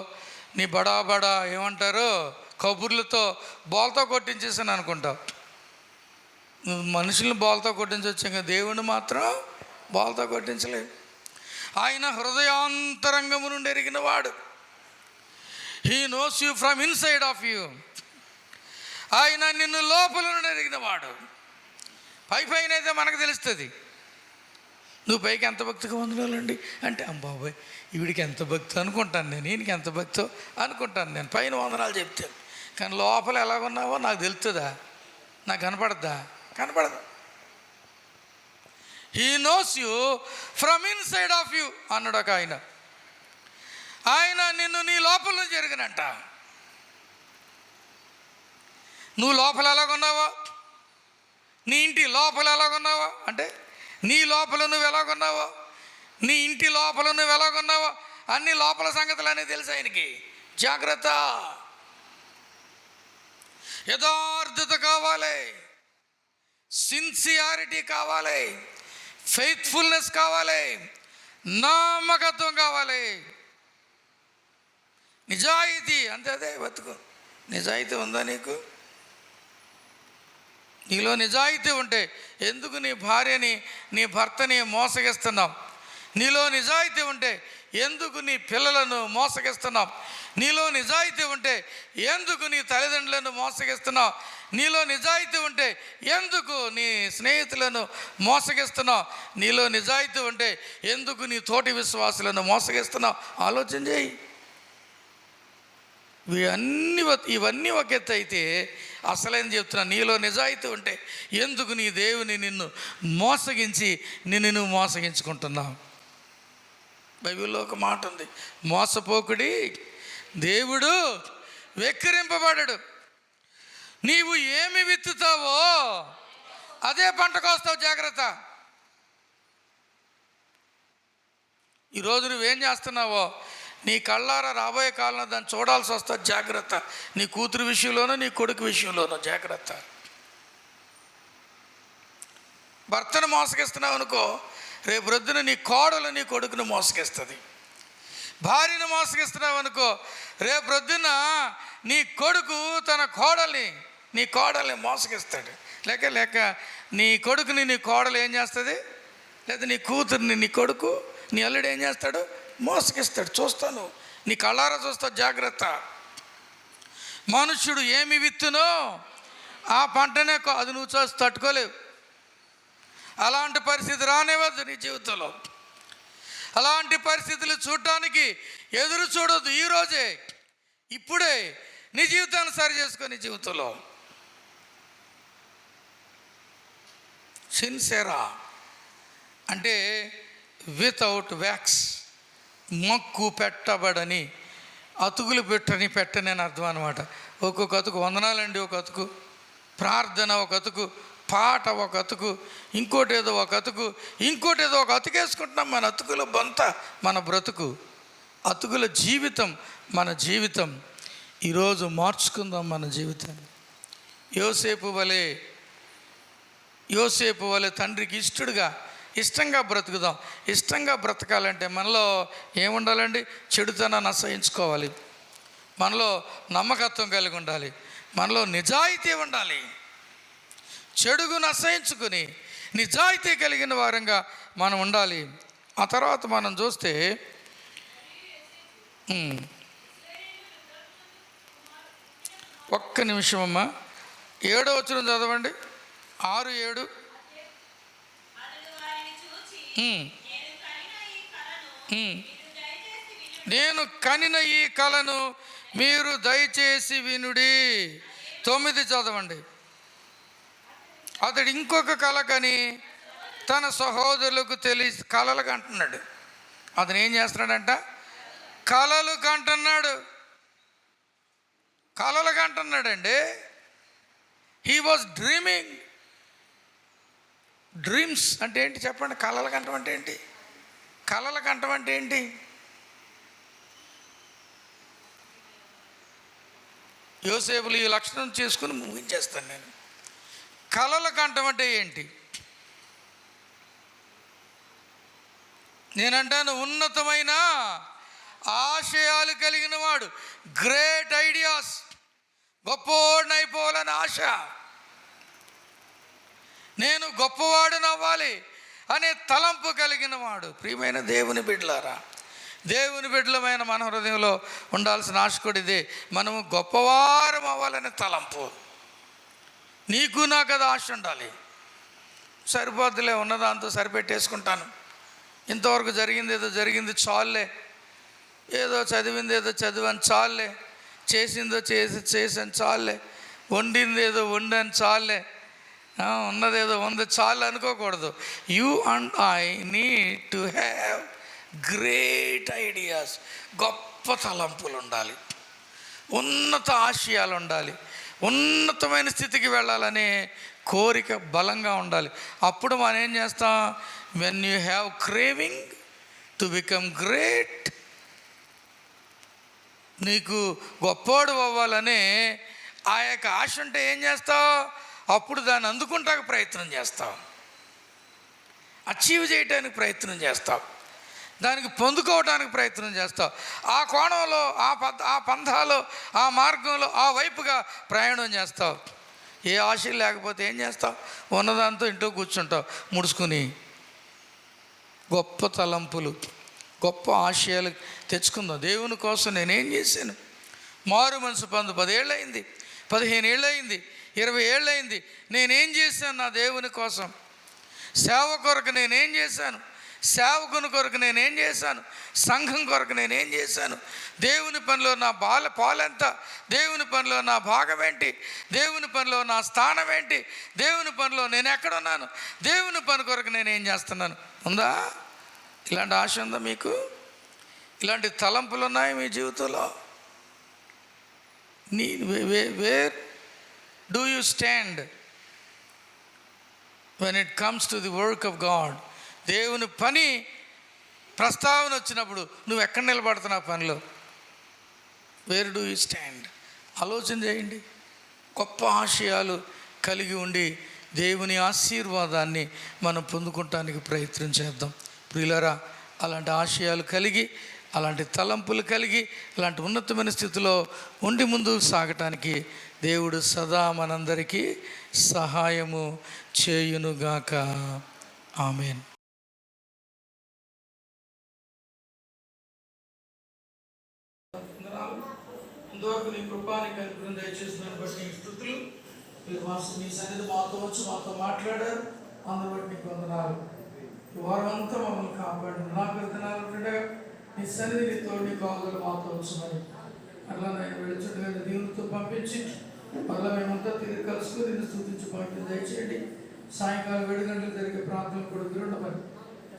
నీ బడా ఏమంటారు కబుర్లతో బోల్తా కొట్టించేసాను అనుకుంటావు. నువ్వు మనుషుల్ని బాల్తో కొట్టించవచ్చు, ఇంకా దేవుణ్ణి మాత్రం బాల్తో కొట్టించలేదు. ఆయన హృదయాంతరంగము నుండి ఎరిగిన వాడు. He knows you from inside of you. ఆయన నిన్ను లోపల నుండి ఎరిగిన వాడు. పైన అయితే మనకు తెలుస్తుంది. నువ్వు పైకి ఎంత భక్తిగా వందనాలండి అంటే, అమ్మాబాయ్ ఈవిడికి ఎంత భక్తి అనుకుంటాను నేను, ఈయనకి ఎంత భక్తో అనుకుంటాను నేను పైన వందనాలు చెప్తాను. కానీ లోపల ఎలాగున్నావో నాకు తెలుస్తుందా? నాకు కనపడద్దా? కనపడదు. He knows you from inside of you అన్నాడు ఒక ఆయన. ఆయన నిన్ను నీ లోపల నుంచి ఎరిగినంట. నువ్వు లోపల ఎలాగున్నావో, నీ ఇంటి లోపల ఎలాగున్నావో అంటే నీ లోపల నువ్వు ఎలాగున్నావో, నీ ఇంటి లోపల నువ్వు ఎలాగున్నావో అన్ని లోపల సంగతులు అనేది తెలుసు ఆయనకి. జాగ్రత్త. యథార్థత కావాలి, సిన్సియారిటీ కావాలి, ఫెయిత్ఫుల్నెస్ కావాలి, నమ్మకత్వం కావాలి, నిజాయితీ. అంతే, అదే బతుకు. నిజాయితీ ఉందా నీకు? నీలో నిజాయితీ ఉంటే ఎందుకు నీ భార్యని, నీ భర్తని మోసగిస్తున్నావు? నీలో నిజాయితీ ఉంటే ఎందుకు నీ పిల్లలను మోసగిస్తున్నావు? నీలో నిజాయితీ ఉంటే ఎందుకు నీ తల్లిదండ్రులను మోసగిస్తున్నావు? నీలో నిజాయితీ ఉంటే ఎందుకు నీ స్నేహితులను మోసగిస్తున్నావు? నీలో నిజాయితీ ఉంటే ఎందుకు నీ తోటి విశ్వాసులను మోసగిస్తున్నావు? ఆలోచన చేయి. ఇవన్నీ ఒక ఎత్తు అయితే, అసలేం చెప్తున్నా, నీలో నిజాయితీ ఉంటే ఎందుకు నీ దేవుని నిన్ను మోసగించి నిన్ను మోసగించుకుంటున్నావు? బైబిల్లో ఒక మాట ఉంది, మోసపోకుడి దేవుడు వెక్కిరింపబడడు. నీవు ఏమి విత్తుతావో అదే పంటకు వస్తావు. జాగ్రత్త. ఈరోజు నువ్వేం చేస్తున్నావో నీ కళ్ళారా రాబోయే కాలంలో దాన్ని చూడాల్సి వస్తుంది. జాగ్రత్త. నీ కూతురు విషయంలోనూ నీ కొడుకు విషయంలోనూ జాగ్రత్త. భర్తను మోసగిస్తున్నావు అనుకో, రేపు రొద్దున నీ కోడలు నీ కొడుకును మోసగిస్తుంది. భార్యను మోసగిస్తున్నావు అనుకో, రేపు రొద్దున నీ కొడుకు తన నీ కోడల్ని మోసగిస్తాడు. లేక నీ కొడుకుని నీ కోడలు ఏం చేస్తుంది? లేదా నీ కూతుర్ని నీ కొడుకు, నీ అల్లుడు ఏం చేస్తాడు? మోసగిస్తాడు. చూస్తాను, నీ కళ్ళారా చూస్తావు. జాగ్రత్త. మనుష్యుడు ఏమి విత్తునో ఆ పంటనే అది నువ్వు చూసి తట్టుకోలేవు. అలాంటి పరిస్థితి రానివ్వద్దు నీ జీవితంలో. అలాంటి పరిస్థితులు చూడటానికి ఎదురు చూడొద్దు. ఈరోజే, ఇప్పుడే నీ జీవితాన్ని సరి చేసుకో. నీ జీవితంలో సిన్సియరా అంటే వితౌట్ వ్యాక్స్, మక్కు పెట్టబడని, అతుకులు పెట్టని అని అర్థం అనమాట. ఒక్కొక్క అతుకు వందనాలండి, ఒక అతుకు ప్రార్థన, ఒక అతుకు పాట, ఒక అతుకు ఇంకోటేదో ఒక అతుకు, ఇంకోటేదో ఒక అతుకేసుకుంటున్నాం. మన అతుకుల బొంత మన బ్రతుకు, అతుకుల జీవితం మన జీవితం. ఈరోజు మార్చుకుందాం మన జీవితాన్ని. యోసేపు వలె తండ్రికి ఇష్టంగా బ్రతుకుదాం. ఇష్టంగా బ్రతకాలంటే మనలో ఏముండాలండి? చెడుతనాన్ని అసహించుకోవాలి, మనలో నమ్మకత్వం కలిగి ఉండాలి, మనలో నిజాయితీ ఉండాలి. చెడుగును అసహించుకుని నిజాయితీ కలిగిన వారంగా మనం ఉండాలి. ఆ తర్వాత మనం చూస్తే ఒక్క నిమిషం అమ్మా, 7వ వచనం చదవండి. 6-7. నేను కనిన ఈ కలను మీరు దయచేసి వినుడి. 9 చదవండి. అతడు ఇంకొక కల కని తన సహోదరులకు కలలు కంటున్నాడు. అతను ఏం చేస్తున్నాడంట? కలలు కంటున్నాడండి. He was dreaming. డ్రీమ్స్ అంటే ఏంటి చెప్పండి? కలలు కంటం అంటే ఏంటి? కలలు కంటం అంటే ఏంటి? యోసేపులు ఈ లక్షణం చేసుకుని ముగించేస్తాను నేను. కలలు కంటం అంటే ఏంటి? నేనంటాను, ఉన్నతమైన ఆశయాలు కలిగిన వాడు, గ్రేట్ ఐడియాస్, గొప్పోడినైపోవాలని ఆశ. నేను గొప్పవాడును అవ్వాలి అనే తలంపు కలిగిన వాడు. ప్రియమైన దేవుని బిడ్డలారా, దేవుని బిడ్డలమైన మన హృదయంలో ఉండాల్సిన ఆశ కూడా ఇదే. మనము గొప్పవారం అవ్వాలనే తలంపు. నీకు నాకు అది ఆశ ఉండాలి. సరిపోద్దులే, ఉన్నదాంతో సరిపెట్టేసుకుంటాను, ఇంతవరకు జరిగింది ఏదో జరిగింది చాలులే, ఏదో చదివింది ఏదో చదివాను చాలులే, చేసిందో చేసాను చాలులే, వండింది ఏదో వండాను చాలులే, ఉన్నదేదో ఉంది చాలు అనుకోకూడదు. You and I need to have great ideas. గొప్ప తలంపులు ఉండాలి, ఉన్నత ఆశయాలు ఉండాలి, ఉన్నతమైన స్థితికి వెళ్ళాలనే కోరిక బలంగా ఉండాలి. అప్పుడు మనం ఏం చేస్తాం? When you have craving to become great, నీకు గొప్పోడు అవ్వాలనే ఆ యొక్క ఆశ ఉంటే ఏం చేస్తావు? అప్పుడు దాన్ని అందుకుంటానికి ప్రయత్నం చేస్తావు, అచీవ్ చేయడానికి ప్రయత్నం చేస్తావు, దానికి పొందుకోవడానికి ప్రయత్నం చేస్తావు. ఆ కోణంలో, ఆ పంథాలో, ఆ మార్గంలో, ఆ వైపుగా ప్రయాణం చేస్తావు. ఏ ఆశ లేకపోతే ఏం చేస్తావు? ఉన్నదాంతో ఇంట్లో కూర్చుంటావు ముడుచుకుని. గొప్ప తలంపులు, గొప్ప ఆశయాలు తెచ్చుకుందాం. దేవుని కోసం నేనేం చేశాను? మారు మనసు 10 ఏళ్ళు అయింది, 15 ఏళ్ళు అయింది, 20 ఏళ్ళు అయింది. నేనేం చేశాను నా దేవుని కోసం? సేవ కొరకు నేనేం చేశాను? సేవకుని కొరకు నేనేం చేశాను? సంఘం కొరకు నేనేం చేశాను? దేవుని పనిలో నా పాలెంత? దేవుని పనిలో నా భాగం ఏంటి? దేవుని పనిలో నా స్థానం ఏంటి? దేవుని పనిలో నేను ఎక్కడున్నాను? దేవుని పని కొరకు నేనేం చేస్తున్నాను? ఉందా? ఇలాంటి ఆశ ఉందా మీకు? ఇలాంటి తలంపులు ఉన్నాయి మీ జీవితంలో? Where do you stand when it comes to the work of God? దేవుని పని ప్రస్తావన వచ్చినప్పుడు నువ్వు ఎక్కడ నిలబడుతున్నావు పనిలో? Where do you stand? ఆలోచన చేయండి. గొప్ప ఆశయాలు కలిగి ఉండి దేవుని ఆశీర్వాదాన్ని మనం పొందుకోవటానికి ప్రయత్నం చేద్దాం. ప్రియులారా, అలాంటి ఆశయాలు కలిగి, అలాంటి తలంపులు కలిగి, అలాంటి ఉన్నతమైన స్థితిలో ఉండి ముందుకు సాగటానికి దేవుడు సదా మనందరికీ సహాయము చేయునుగాక. ఆమేన్. ఇంతవరకు నీ కృపానికి అనుగ్రహం దయచేసినాను బట్టి నీ స్తుతులు. మీరు మీ సన్నిధి మాతో వచ్చి మాతో మాట్లాడారు, అందులో బట్టి నీకు వందనాలు. వారమంతా మమ్మల్ని కాపాడు. నాకు విత్తనాలు ఉండగా నీ సన్నిధి నీ తోడు నీ కావులు మాతో వచ్చుమని అట్లా నేను వెళుచుండగా దేవునితో పంపించి మళ్ళీ మేమంతా తిరిగి కలుసుకుని నిన్ను స్తుతించి పంపిణీ దయచేయండి. సాయంకాలం 7 గంటలు జరిగే ప్రాంతాలు కూడా ఎదురుండమని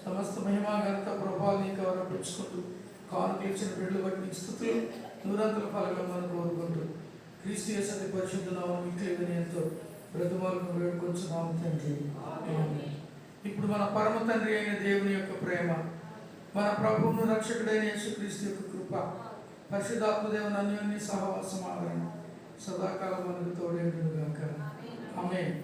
సమస్త మహిమా ఘనత ప్రభావాలు నీకు అవరపించుకుంటూ కానుకలు ఇచ్చిన బిడ్డలు బట్టి నీకు స్తుతులు నూరంతల ఫలకమని కోరుకుంటూ క్రీస్తు యేసు పరిశుద్ధ నామం ఇంట్లో ఎంతో బ్రతుమాలను వేడుకొంచున్నాము తండ్రి. ఇప్పుడు మన పరమ తండ్రి అయిన దేవుని యొక్క ప్రేమ, మన ప్రభువును రక్షకుడైన యేసుక్రీస్తు యొక్క కృప, పరిశుద్ధాత్మ దేవుని అన్యోన్య సహవాసం ఆదరణ సదాకాలం మనకు తోడేండుగాక. ఆమేన్.